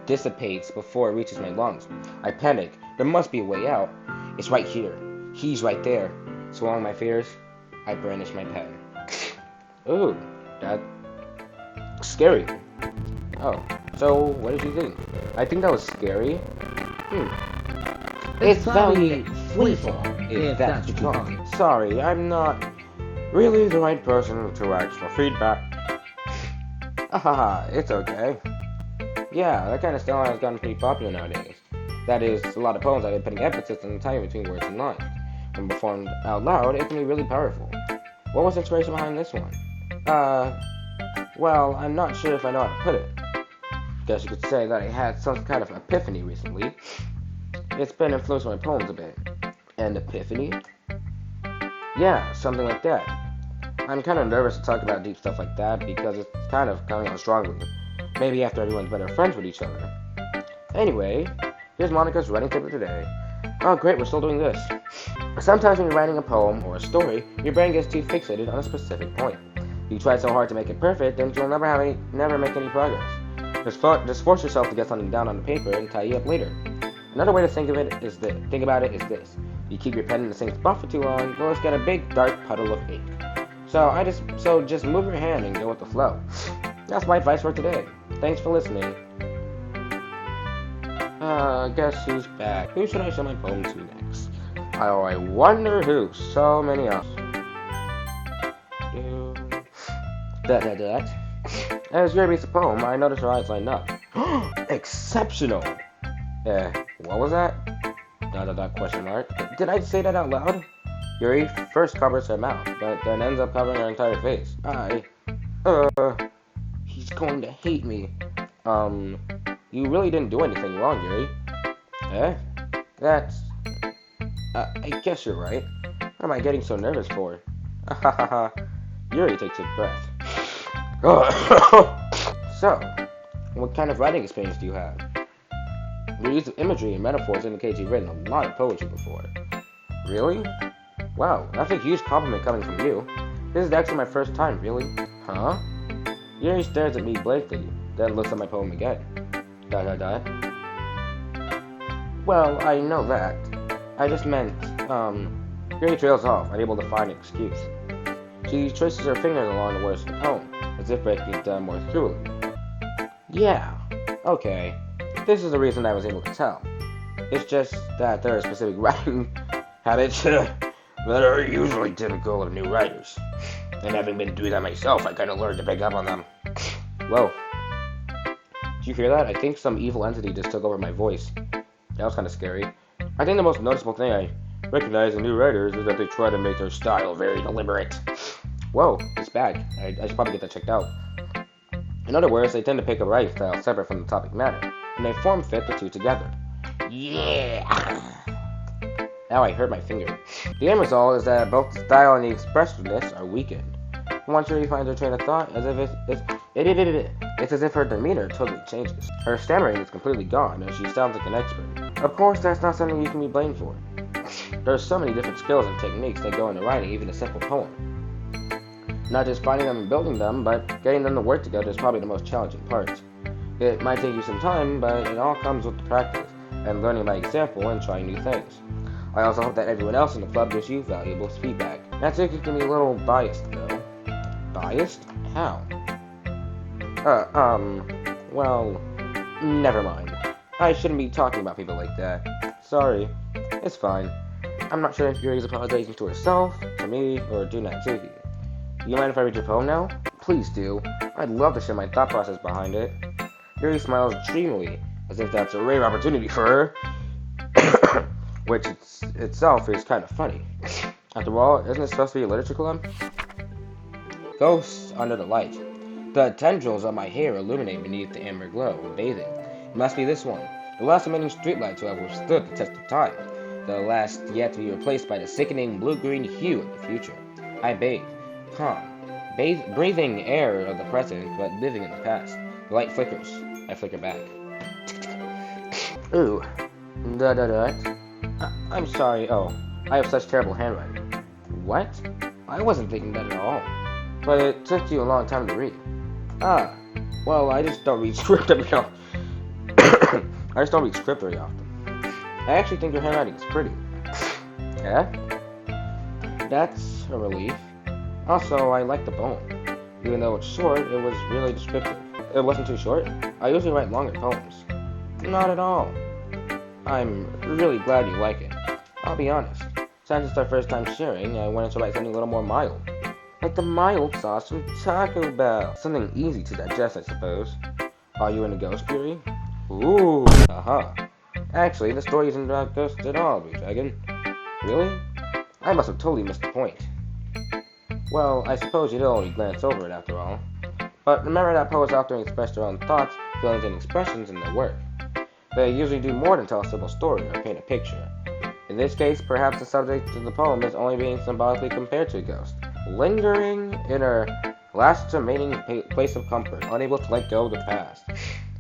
dissipates before it reaches my lungs. I panic. There must be a way out. It's right here. He's right there. Swallowing my fears, I brandish my pen. Ooh, that's scary. Oh, so what did you think? I think that was scary. It's very freeform, if that's what you call it. Sorry, I'm not really the right person to ask for feedback. Haha, it's okay. Yeah, that kind of style has gotten pretty popular nowadays. That is, a lot of poems I've been putting emphasis on the time between words and lines. When performed out loud, it can be really powerful. What was the inspiration behind this one? Well, I'm not sure if I know how to put it. Guess you could say that I had some kind of epiphany recently. It's been influenced by my poems a bit. An epiphany? Yeah, something like that. I'm kind of nervous to talk about deep stuff like that because it's kind of coming on strongly. Maybe after everyone's better friends with each other. Anyway, here's Monika's writing tip of today. Oh great, we're still doing this. Sometimes when you're writing a poem or a story, your brain gets too fixated on a specific point. If you try so hard to make it perfect, then you'll never make any progress. Just force yourself to get something down on the paper and tidy up later. Another way to think about it is this. You keep your pen in the same spot for too long, you'll just get a big dark puddle of ink. So just move your hand and go with the flow. That's my advice for today. Thanks for listening. Guess who's back? Who should I show my poem to next? Oh, I wonder who. So many of As Yuri reads the poem, I noticed her eyes lighten up. Exceptional! What was that? Question mark. Did I say that out loud? Yuri first covers her mouth, but then ends up covering her entire face. He's going to hate me. You really didn't do anything wrong, Yuri. I guess you're right. What am I getting so nervous for? Yuri takes a breath. So, what kind of writing experience do you have? The use of imagery and metaphors indicates you've written a lot of poetry before. Really? Wow, that's a huge compliment coming from you. This is actually my first time, really. Huh? Yuri stares at me blankly, then looks at my poem again. Well, I know that. I just meant, Yuri trails off, unable to find an excuse. She traces her fingers along the words of the poem, as if breaking it down more thoroughly. Yeah, okay. This is the reason I was able to tell. It's just that there are specific writing habits that are usually typical of new writers. And having been doing that myself, I kind of learned to pick up on them. Whoa. Did you hear that? I think some evil entity just took over my voice. That was kind of scary. I think the most noticeable thing I recognize in new writers is that they try to make their style very deliberate. Whoa, it's bad. I should probably get that checked out. In other words, they tend to pick a writing style separate from the topic matter, and they form-fit the two together. Yeah! Now I hurt my finger. The end result is that both the style and the expressiveness are weakened. Once Yuri finds her train of thought, it's as if her demeanor totally changes. Her stammering is completely gone, and she sounds like an expert. Of course, that's not something you can be blamed for. There are so many different skills and techniques that go into writing even a simple poem. Not just finding them and building them, but getting them to work together is probably the most challenging part. It might take you some time, but it all comes with the practice, and learning by example and trying new things. I also hope that everyone else in the club gives you valuable feedback. Natsuki can be a little biased, though. Biased? How? Well, never mind. I shouldn't be talking about people like that. Sorry. It's fine. I'm not sure if Yuri's apologizing to herself, to me, or to Natsuki. You mind if I read your poem now? Please do. I'd love to share my thought process behind it. Yuri smiles dreamily, as if that's a rare opportunity for her, which itself is kind of funny. After all, isn't it supposed to be a literature club? Ghosts under the light. The tendrils of my hair illuminate beneath the amber glow of bathing. It must be this one, the last remaining streetlight to have withstood the test of time, the last yet to be replaced by the sickening blue-green hue of the future. I bathe. Calm. Breathing air of the present, but living in the past. The light flickers. I flicker back. Ooh. I'm sorry. Oh, I have such terrible handwriting. What? I wasn't thinking that at all. But it took you a long time to read. Well, I just don't read script very often. I just don't read script very often. I actually think your handwriting is pretty. Yeah? That's a relief. Also, I like the poem. Even though it's short, it was really descriptive. It wasn't too short. I usually write longer poems. Not at all. I'm really glad you like it. I'll be honest. Since it's our first time sharing, I wanted to write something a little more mild. Like the mild sauce from Taco Bell. Something easy to digest, I suppose. Are you into ghost theory? Ooh, haha. Actually, the story isn't about ghosts at all, jourdräGN. Really? I must have totally missed the point. Well, I suppose you did only glance over it after all. But remember that poets often express their own thoughts, feelings, and expressions in their work. They usually do more than tell a simple story or paint a picture. In this case, perhaps the subject of the poem is only being symbolically compared to a ghost, lingering in her last remaining place of comfort, unable to let go of the past,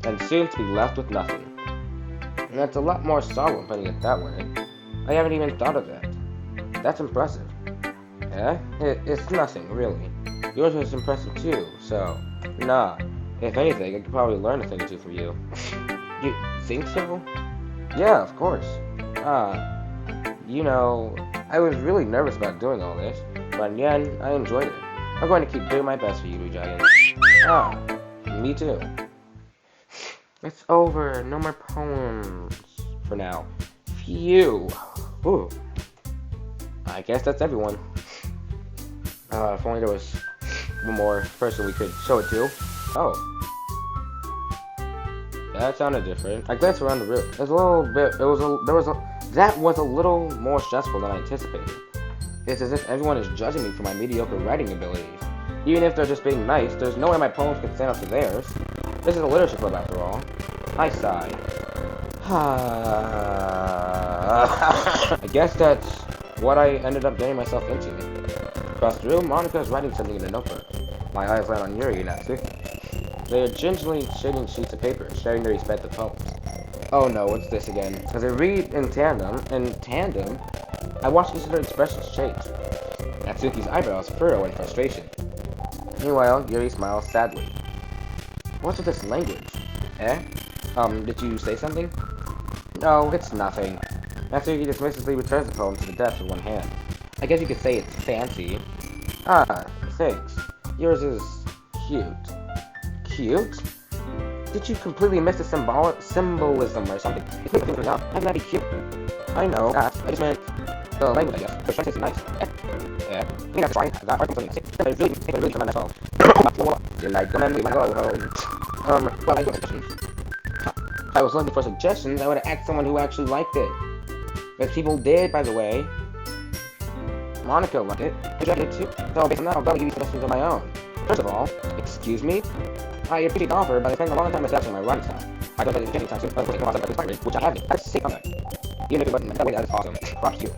and soon to be left with nothing. And that's a lot more solemn putting it that way. I haven't even thought of that. That's impressive. Yeah? It's nothing, really. Yours was impressive too, so, nah. If anything, I could probably learn a thing or two from you. You think so? Yeah, of course. You know, I was really nervous about doing all this, but in the end, I enjoyed it. I'm going to keep doing my best for you, Dragon. Me too. It's over. No more poems. For now. Phew. Ooh. I guess that's everyone. If only there was one more person we could show it to. Oh. That sounded different. I glanced around the room. That was a little more stressful than I anticipated. It's as if everyone is judging me for my mediocre writing abilities. Even if they're just being nice, there's no way my poems can stand up to theirs. This is a literature club after all. I sighed. I guess that's what I ended up getting myself into. Across the room, Monika is writing something in a notebook. My eyes land on Yuri and Natsuki. They are gingerly shading sheets of paper, sharing their respective poems. Oh no, what's this again? As I read in tandem, I watch their expressions change. Natsuki's eyebrows furrow in frustration. Meanwhile, Yuri smiles sadly. What's with this language? Did you say something? No, it's nothing. Natsuki dismissively returns the poem to the desk with one hand. I guess you could say it's fancy. Thanks. Yours is cute. Cute? Did you completely miss the symbolism or something? It's nothing for now. How can that be cute? I know. I just meant the language, I guess. The stress is nice. I think that's right. That art something. It really come on my phone. You're like, come and leave my go home. Well, I got suggestions. If I was looking for suggestions, I would have asked someone who actually liked it. But people did, by the way. Monika liked it. I liked it too. So based on that, I'll go give you suggestions of my own. First of all, excuse me? I appreciate the offer, but I spent a long time establishing my writing style. I don't think it's any time soon, but I'm process of inspiring, which I haven't. That's sick on that. Even if it wasn't that way, that is awesome. Props to you.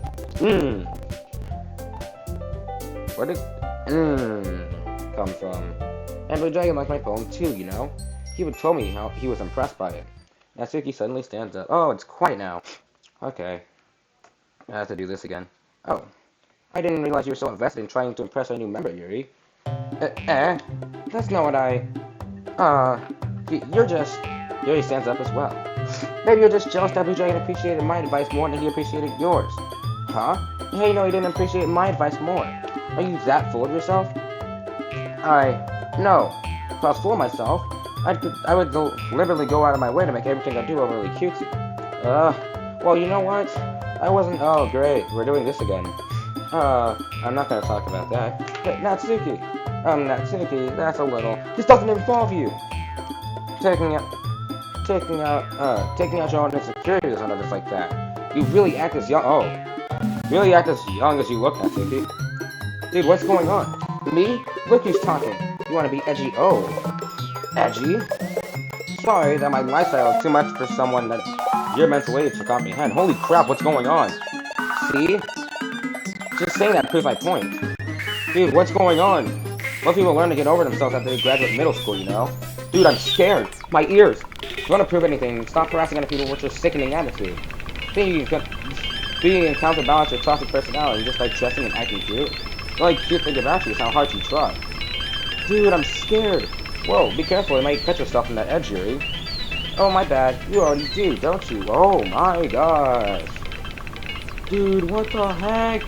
Where did come from? And the dragon liked my poem too, you know? He would tell me how he was impressed by it. Natsuki suddenly stands up. Oh, it's quiet now. Okay. I have to do this again. Oh. I didn't realize you were so invested in trying to impress our new member, Yuri. That's not what I... you're just... Yuri stands up as well. Maybe you're just jealous that Dragon appreciated my advice more than he appreciated yours. Huh? Hey, you know he didn't appreciate my advice more. Are you that full of yourself? No. If I was full of myself, I would deliberately go out of my way to make everything I do overly cutesy. Well, you know what? I wasn't... Oh, great. We're doing this again. I'm not gonna talk about that. But Natsuki, that's a little... This doesn't involve you! Taking out your own insecurities on others like that. You really act as young... Oh. Really act as young as you look, Natsuki. Dude, what's going on? Me? Look who's talking. You wanna be edgy? Oh. Edgy? Sorry that my lifestyle is too much for someone that your mental age to comprehend. Holy crap, what's going on? See? Just saying that proves my point. Dude, what's going on? Most people learn to get over themselves after they graduate middle school, you know? Dude, I'm scared. My ears. If you want to prove anything, stop harassing other people with your sickening attitude. Being in counterbalance your toxic personality just by dressing and acting cute. The only cute thing about you is how hard you try. Dude, I'm scared. Whoa, be careful, you might cut yourself in that edge, Yuri. Oh, my bad. You already do, don't you? Oh my gosh. Dude, what the heck?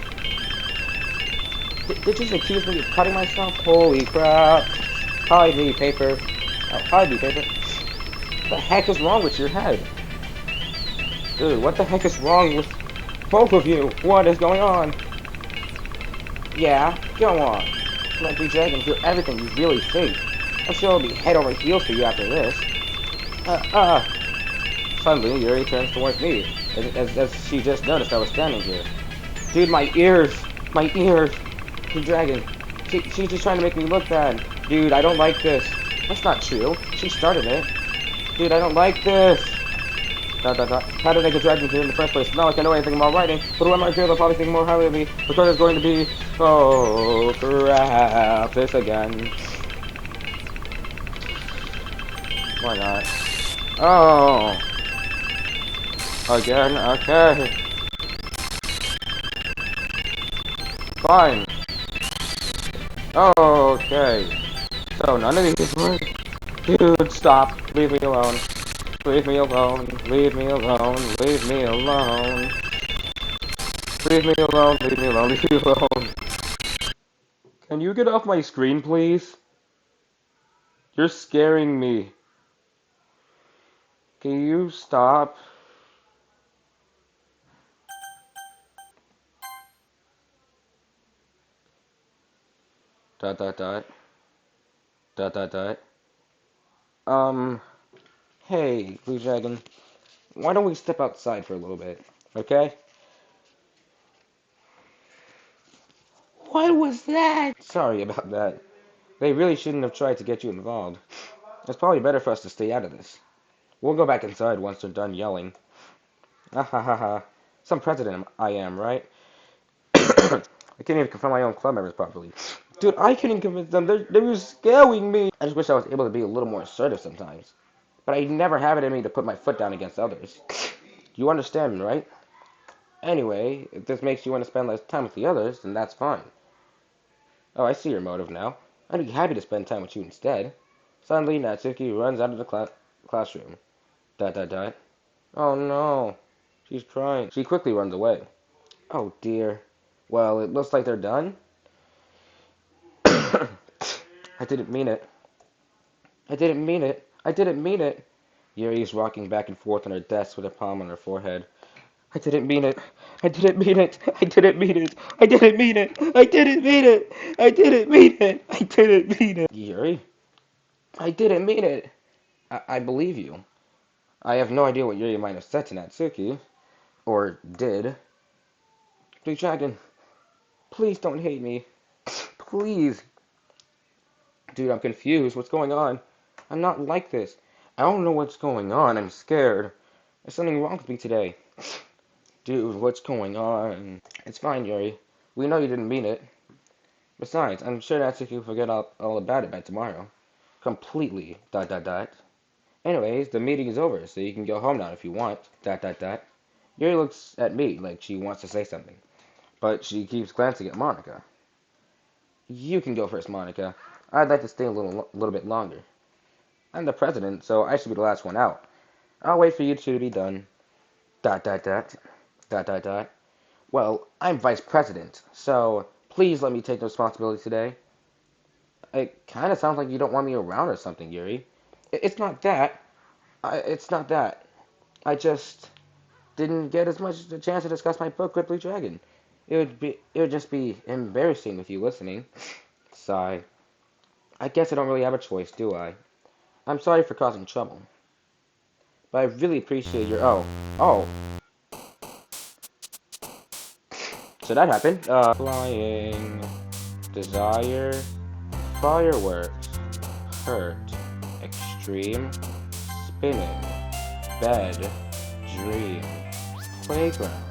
Did you just accuse me of cutting myself? Holy crap. Hide me, paper. Hide me, paper. What the heck is wrong with your head? Dude, what the heck is wrong with both of you? What is going on? Yeah, go on. Let me drag and do everything you really think. I'm sure it'll be head over heels for you after this. Suddenly, Yuri turns towards me, as she just noticed I was standing here. Dude, my ears! My ears! The dragon. She's just trying to make me look bad. Dude, I don't like this. That's not true. She started it. Dude, I don't like this. How did I get dragged into here in the first place? Not like I know anything about writing, but whoever I feel they'll probably think more highly of me, because it's going to be... Oh, crap. This again. Why not? Oh. Again, okay. Fine. Okay. So none of these work. Dude, stop. Leave me alone. Leave me alone. Leave me alone. Leave me alone. Leave me alone. Leave me alone. Leave me alone. Can you get off my screen, please? You're scaring me. Can you stop? Dot dot dot. Dot dot dot. Hey, Blue Dragon. Why don't we step outside for a little bit, okay? What was that? Sorry about that. They really shouldn't have tried to get you involved. It's probably better for us to stay out of this. We'll go back inside once they're done yelling. Ah ha ha ha. Some president I am, right? I can't even confront my own club members properly. Dude, I couldn't convince them. They were scaring me. I just wish I was able to be a little more assertive sometimes. But I never have it in me to put my foot down against others. You understand me, right? Anyway, if this makes you want to spend less time with the others, then that's fine. Oh, I see your motive now. I'd be happy to spend time with you instead. Suddenly, Natsuki runs out of the classroom. Dot dot dot. Oh no. She's crying. She quickly runs away. Oh dear. Well, it looks like they're done. I didn't mean it. I didn't mean it. I didn't mean it. Yuri is rocking back and forth on her desk with her palm on her forehead. I didn't mean it. I didn't mean it. I didn't mean it. I didn't mean it. I didn't mean it. I didn't mean it. I didn't mean it. Yuri? I didn't mean it. I believe you. I have no idea what Yuri might have said to Natsuki. Or did. Big Dragon, please don't hate me. Please. Dude, I'm confused. What's going on? I'm not like this. I don't know what's going on. I'm scared. There's something wrong with me today. Dude, what's going on? It's fine, Yuri. We know you didn't mean it. Besides, I'm sure Natsuki will forget all about it by tomorrow. Completely. Dot dot dot. Anyways, the meeting is over, so you can go home now if you want. Dot dot dot. Yuri looks at me like she wants to say something, but she keeps glancing at Monika. You can go first, Monika. I'd like to stay a little bit longer. I'm the president, so I should be the last one out. I'll wait for you two to be done. Dot dot dot. Dot dot dot. Well, I'm vice president, so please let me take the responsibility today. It kind of sounds like you don't want me around or something, Yuri. It's not that. It's not that. I just didn't get as much a chance to discuss my book with Blue Dragon. It would just be embarrassing with you listening. Sigh. I guess I don't really have a choice, do I? I'm sorry for causing trouble. But I really appreciate your... Oh. So that happened. Flying. Desire. Fireworks. Hurt. Extreme. Spinning. Bed. Dream. Playground.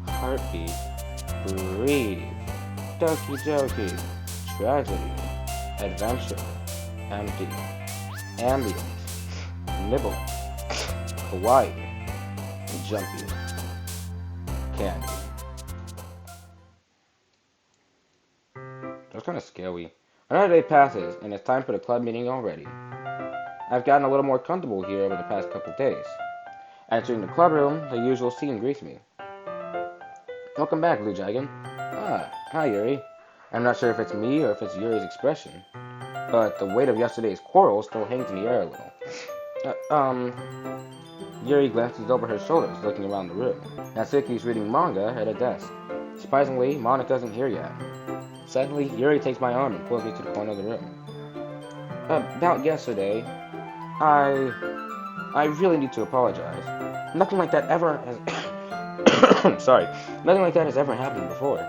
Heartbeat. Breathe. Doki Doki. Tragedy. Adventure. Empty. Ambient. Nibble. Hawaii. Jumpy. Candy. That's kind of scary. Another day passes, and it's time for the club meeting already. I've gotten a little more comfortable here over the past couple days. Entering the club room, the usual scene greets me. Welcome back, Blue Dragon. Ah, hi, Yuri. I'm not sure if it's me or if it's Yuri's expression, but the weight of yesterday's quarrel still hangs in the air a little. Yuri glances over her shoulders, looking around the room. Natsuki's reading manga at a desk. Surprisingly, Monika isn't here yet. Suddenly, Yuri takes my arm and pulls me to the corner of the room. About yesterday, I really need to apologize. Nothing like that ever has... Sorry. Nothing like that has ever happened before.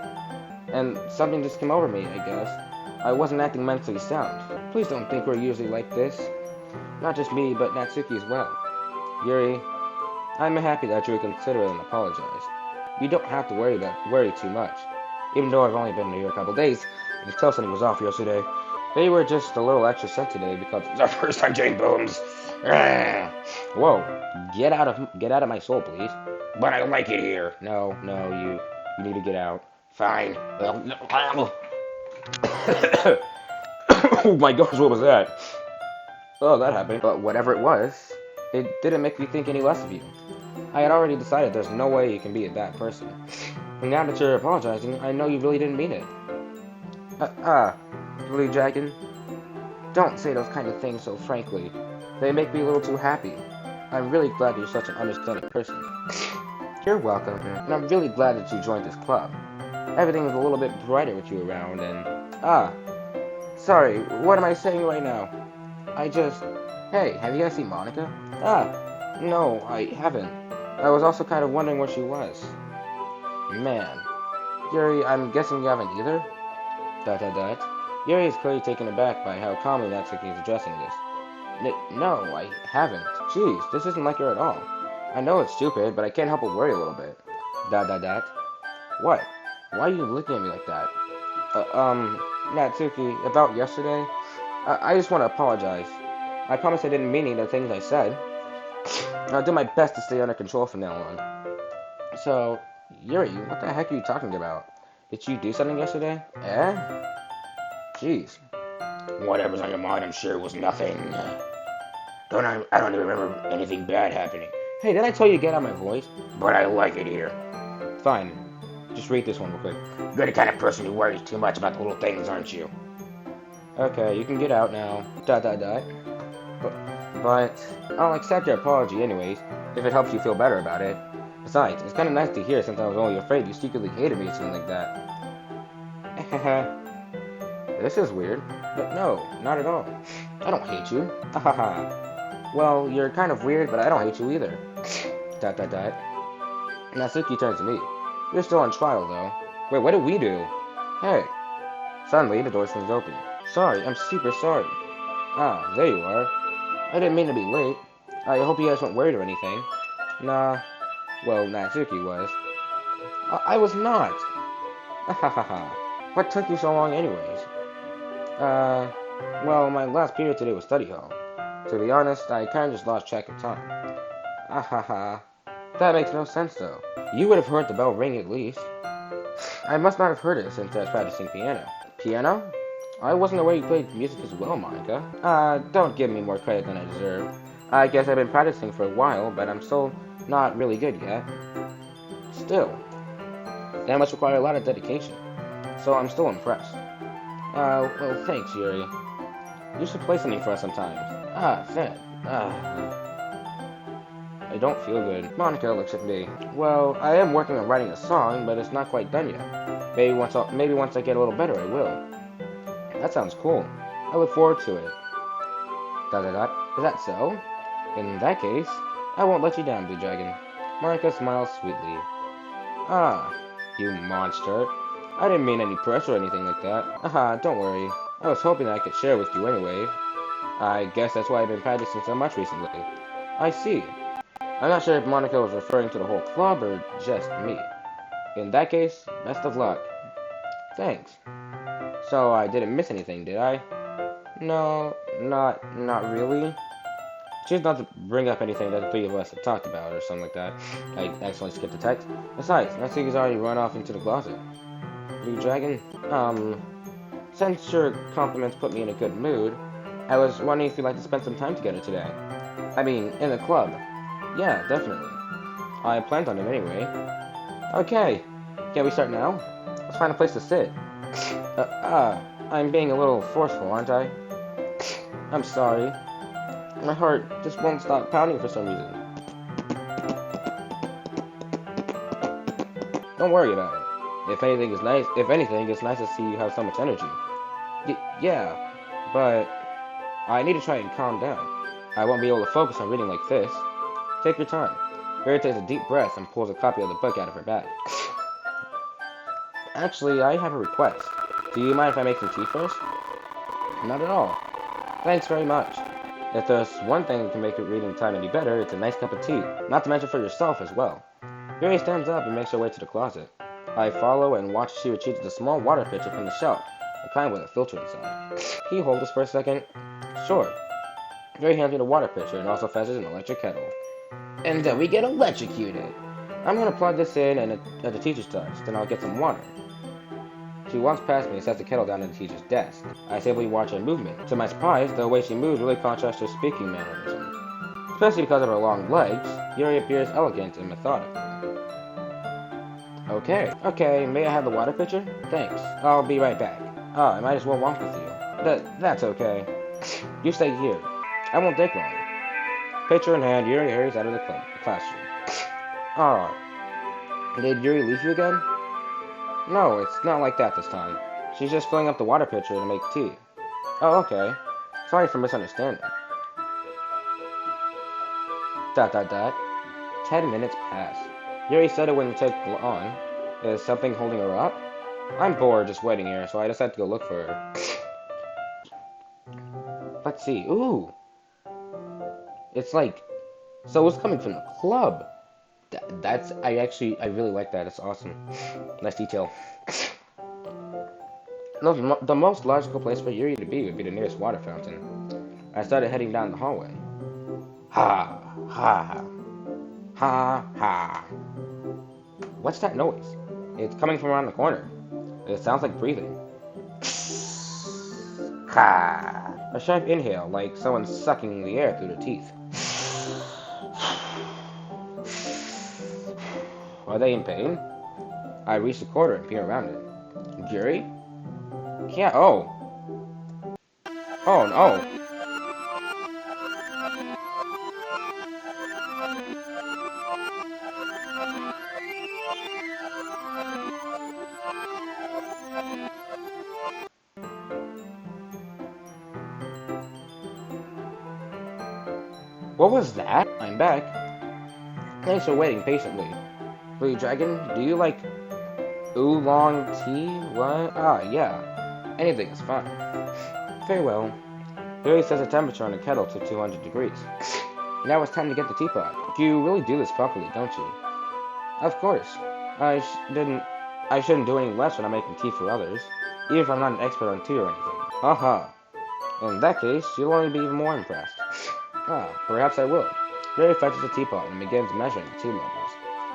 And something just came over me, I guess. I wasn't acting mentally sound. Please don't think we're usually like this. Not just me, but Natsuki as well. Yuri, I'm happy that you would consider it and apologize. You don't have to worry too much. Even though I've only been here a couple days, I can tell something was off yesterday. They were just a little extra sensitive because it's our first time doing booms. Whoa, get out of my soul, please. But I like it here. No, you need to get out. Fine. Oh my gosh, what was that? Oh, that happened. But whatever it was, it didn't make me think any less of you. I had already decided there's no way you can be a bad person. And now that you're apologizing, I know you really didn't mean it. Blue Dragon? Don't say those kind of things so frankly. They make me a little too happy. I'm really glad you're such an understanding person. You're welcome, and I'm really glad that you joined this club. Everything is a little bit brighter with you around, and... Sorry, what am I saying right now? Hey, have you guys seen Monika? No, I haven't. I was also kind of wondering where she was. Man. Yuri, I'm guessing you haven't either? ... Yuri is clearly taken aback by how calmly Natsuki is addressing this. No, I haven't. Jeez, this isn't like her at all. I know it's stupid, but I can't help but worry a little bit. ... What? Why are you looking at me like that? Natsuki, about yesterday? I just want to apologize. I promise I didn't mean any of the things I said. I'll do my best to stay under control from now on. So, Yuri, what the heck are you talking about? Did you do something yesterday? Eh? Jeez. Whatever's on your mind, I'm sure it was nothing. I don't even remember anything bad happening. Hey, did I tell you to get out of my voice? But I like it here. Fine. Just read this one real quick. You're the kind of person who worries too much about the little things, aren't you? Okay, you can get out now. But I'll accept your apology anyways, if it helps you feel better about it. Besides, it's kind of nice to hear since I was only afraid you secretly hated me or something like that. This is weird. But no, not at all. I don't hate you. Well, you're kind of weird, but I don't hate you either. Natsuki turns to me. You're still on trial, though. Wait, what did we do? Hey. Suddenly, the door swings open. Sorry, I'm super sorry. There you are. I didn't mean to be late. I hope you guys weren't worried or anything. Nah. Well, Natsuki was. I was not. What took you so long anyways? Well, my last period today was study hall. To be honest, I kinda just lost track of time. That makes no sense though. You would have heard the bell ring at least. I must not have heard it since I was practicing piano. Piano? I wasn't aware you played music as well, Monika. Don't give me more credit than I deserve. I guess I've been practicing for a while, but I'm still not really good yet. Still, that must require a lot of dedication, so I'm still impressed. Well, thanks, Yuri. You should play something for us sometime. I don't feel good. Monika looks at me. Well, I am working on writing a song, but it's not quite done yet. Maybe once I get a little better, I will. That sounds cool. I look forward to it. Is that so? In that case, I won't let you down, Blue Dragon. Monika smiles sweetly. You monster. I didn't mean any pressure or anything like that. Don't worry. I was hoping I could share with you anyway. I guess that's why I've been practicing so much recently. I see. I'm not sure if Monika was referring to the whole club or just me. In that case, best of luck. Thanks. So I didn't miss anything, did I? No, not really. Choose not to bring up anything that the three of us had talked about or something like that. I accidentally skipped the text. Besides, Natsuki's already run off into the closet. Blue Dragon, since your compliments put me in a good mood, I was wondering if you'd like to spend some time together today. I mean, in the club. Yeah, definitely. I planned on it anyway. Okay, can we start now? Let's find a place to sit. I'm being a little forceful, aren't I? I'm sorry. My heart just won't stop pounding for some reason. Don't worry about it. If anything, it's nice to see you have so much energy. Yeah, but I need to try and calm down. I won't be able to focus on reading like this. Take your time. Yuri takes a deep breath and pulls a copy of the book out of her bag. Actually, I have a request. Do you mind if I make some tea first? Not at all. Thanks very much. If there's one thing that can make your reading time any better, it's a nice cup of tea. Not to mention for yourself as well. Yuri stands up and makes her way to the closet. I follow and watch as she retrieves a small water pitcher from the shelf, the kind with a filter inside. Can you hold this for a second? Sure. Yuri hands me the water pitcher and also fetches an electric kettle. And then we get electrocuted. I'm gonna plug this in and at the teacher starts, then I'll get some water. She walks past me and sets the kettle down on the teacher's desk. I simply watch her movement. To my surprise, the way she moves really contrasts her speaking mannerism. Especially because of her long legs, Yuri appears elegant and methodical. Okay, may I have the water pitcher? Thanks, I'll be right back. I might as well walk with you. That's okay. You stay here. I won't take long. Pitcher in hand, Yuri hurries out of the classroom. Did Yuri leave you again? No, it's not like that this time. She's just filling up the water pitcher to make tea. Oh, okay. Sorry for misunderstanding. ... 10 minutes pass. Yuri said it wouldn't take long. Is something holding her up? I'm bored just waiting here, so I decided to go look for her. Let's see. Ooh! It's like... So it's coming from the club. I really like that. It's awesome. Nice detail. The most logical place for Yuri to be would be the nearest water fountain. I started heading down the hallway. Ha! Ha! Ha! Ha! What's that noise? It's coming from around the corner. It sounds like breathing. Ha! A sharp inhale, like someone sucking the air through their teeth. Are they in pain? I reach the corner and peer around it. Yuri? Yeah, oh no. What was that? I'm back. Thanks for waiting patiently. Blue Dragon, do you like oolong tea? What? Yeah. Anything is fine. Very well. Yuri sets the temperature on the kettle to 200 degrees. Now it's time to get the teapot. You really do this properly, don't you? Of course. I shouldn't do any less when I'm making tea for others, even if I'm not an expert on tea or anything. Haha. In that case, you'll only be even more impressed. Perhaps I will. Yuri fetches the teapot and begins measuring the tea levels.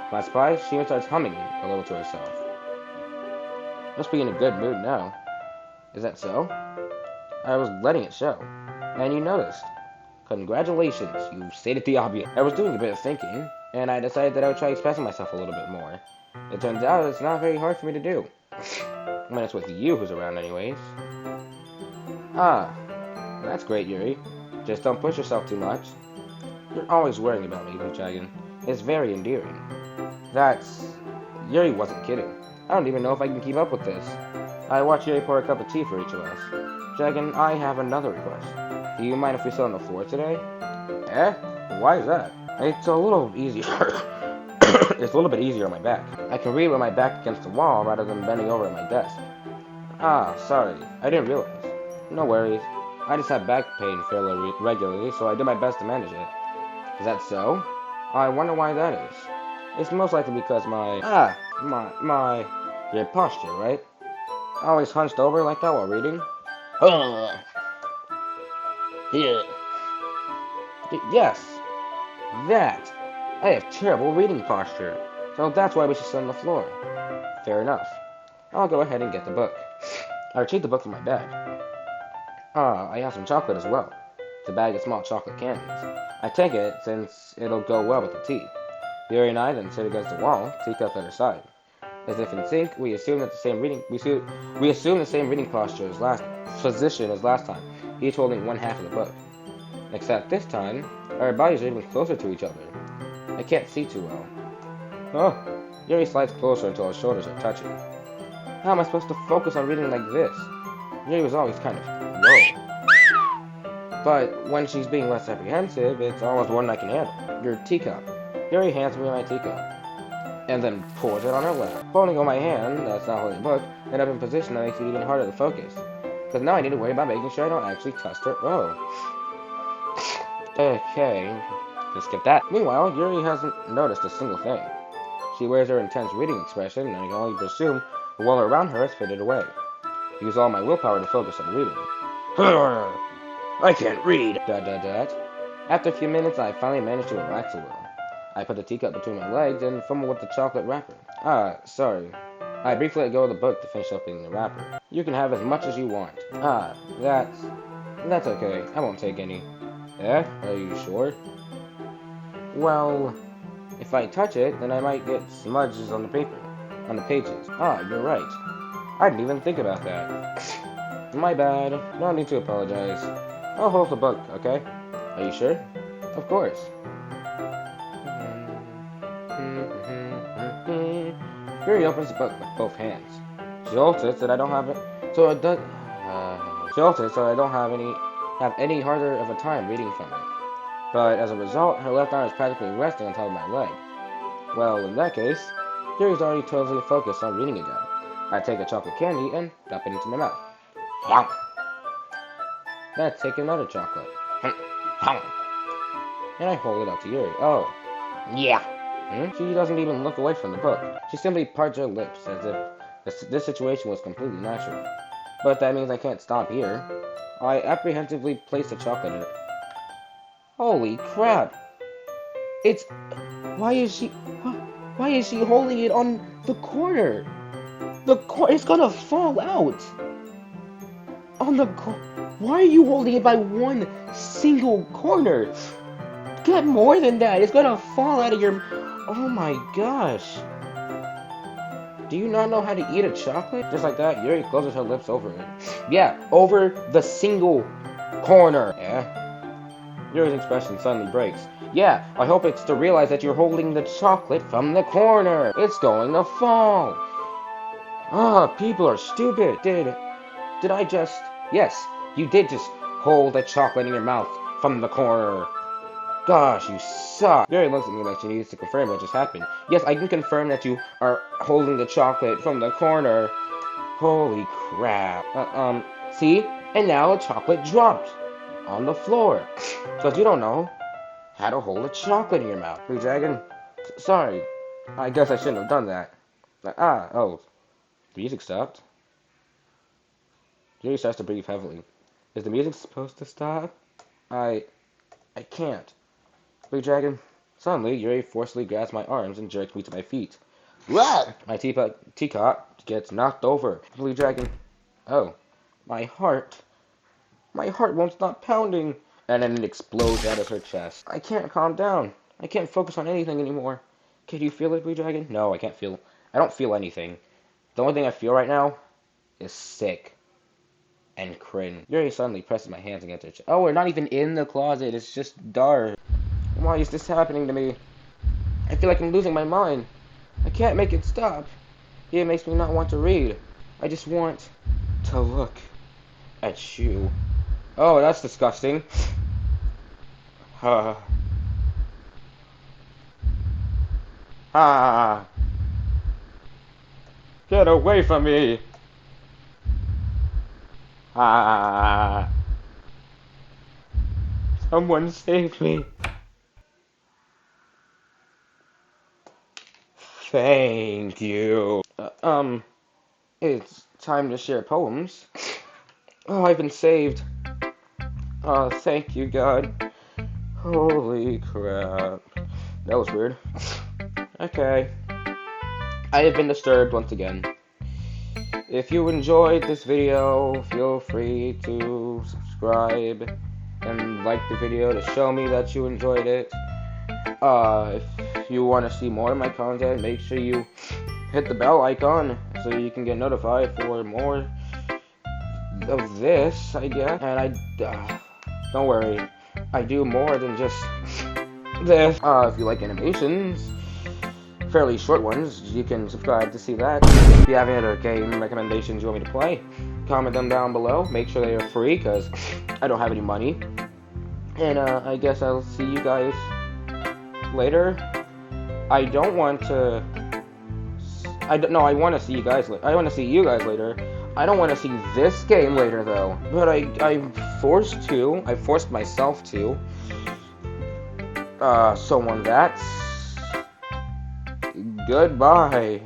To my surprise, she even starts humming a little to herself. Must be in a good mood now. Is that so? I was letting it show. And you noticed. Congratulations, you stated the obvious. I was doing a bit of thinking, and I decided that I would try expressing myself a little bit more. It turns out it's not very hard for me to do. When it's with you who's around anyways. That's great, Yuri. Just don't push yourself too much. You're always worrying about me, Blue Dragon. It's very endearing. Yuri wasn't kidding. I don't even know if I can keep up with this. I watch Yuri pour a cup of tea for each of us. Dragon, I have another request. Do you mind if we sit on the floor today? Why is that? It's a little easier. It's a little bit easier on my back. I can read with my back against the wall rather than bending over at my desk. Sorry. I didn't realize. No worries. I just have back pain fairly regularly, so I do my best to manage it. Is that so? I wonder why that is. It's most likely because your posture, right? Always hunched over like that while reading? Here. Yes, that. I have terrible reading posture, so that's why we should sit on the floor. Fair enough. I'll go ahead and get the book. I retrieve the book from my bag. I have some chocolate as well. It's a bag of small chocolate candies. I take it since it'll go well with the tea. Yuri and I then sit against the wall, teacup at her side. As if in sync, we assume the same reading posture position as last time, each holding one half of the book. Except this time, our bodies are even closer to each other. I can't see too well. Yuri slides closer until our shoulders are touching. How am I supposed to focus on reading like this? Yuri was always kind of low. But when she's being less apprehensive, it's almost one I can handle. Your teacup. Yuri hands me my teacup, and then pours it on her lap. Holding on my hand, that's not holding the book, and up in position that makes it even harder to focus. Because now I need to worry about making sure I don't actually touch her. Okay, just skip that. Meanwhile, Yuri hasn't noticed a single thing. She wears her intense reading expression, and I can only presume the wall around her has faded away. Use all my willpower to focus on reading. I can't read. ... After a few minutes, I finally managed to relax a little. I put the teacup between my legs and fumbled with the chocolate wrapper. Sorry. I briefly let go of the book to finish opening the wrapper. You can have as much as you want. Ah, that's okay. I won't take any. Eh? Are you sure? Well, if I touch it, then I might get smudges on the paper, on the pages. Ah, you're right. I didn't even think about that. My bad. No need to apologize. I'll hold the book, okay? Are you sure? Of course. Yuri opens the book with both hands. She holds it so that I don't have it, so it does. She holds it so I don't have any harder of a time reading from it. But as a result, her left arm is practically resting on top of my leg. Well, in that case, Yuri's already totally focused on reading again. I take a chocolate candy and dump it into my mouth. Yum. Then I take another chocolate. Yum. And I hold it out to Yuri. Oh. Yeah. She doesn't even look away from the book. She simply parts her lips as if this situation was completely natural. But that means I can't stop here. I apprehensively place the chocolate in it. Holy crap! Why is she holding it on the corner? It's gonna fall out! Why are you holding it by one single corner? Get more than that! It's gonna fall out of your... Oh my gosh! Do you not know how to eat a chocolate? Just like that, Yuri closes her lips over it. Yeah, over the single corner. Yeah. Yuri's expression suddenly breaks. Yeah, I hope it's to realize that you're holding the chocolate from the corner. It's going to fall. Ah, people are stupid. Did I just... Yes, you did just hold the chocolate in your mouth from the corner. Gosh, you suck. Yuri looks at me like she needs to confirm what just happened. Yes, I can confirm that you are holding the chocolate from the corner. Holy crap. See? And now the chocolate dropped on the floor. Because you don't know how to hold a chocolate in your mouth. Blue Dragon, sorry. I guess I shouldn't have done that. Oh. The music stopped. Yuri starts to breathe heavily. Is the music supposed to stop? I can't. Blue Dragon, suddenly Yuri forcefully grabs my arms and jerks me to my feet. Whoa! My teacup gets knocked over. Blue Dragon, oh, my heart won't stop pounding. And then it explodes out of her chest. I can't calm down. I can't focus on anything anymore. Can you feel it, Blue Dragon? No, I don't feel anything. The only thing I feel right now is sick and cringe. Yuri suddenly presses my hands against her chest. Oh, we're not even in the closet. It's just dark. Why is this happening to me? I feel like I'm losing my mind. I can't make it stop. It makes me not want to read. I just want to look at you. Oh, that's disgusting. Get away from me. Someone save me. Thank you. It's time to share poems. Oh, I've been saved. Oh, thank you, God. Holy crap. That was weird. Okay. I have been disturbed once again. If you enjoyed this video, feel free to subscribe and like the video to show me that you enjoyed it. If you want to see more of my content, make sure you hit the bell icon so you can get notified for more of this, I guess. And don't worry, I do more than just this. If you like animations, fairly short ones, you can subscribe to see that. If you have any other game recommendations you want me to play, comment them down below. Make sure they are free, because I don't have any money. And I guess I'll see you guys later. I want to see you guys later. I don't want to see this game later, though. But I'm forced to. I forced myself to. So on that, goodbye.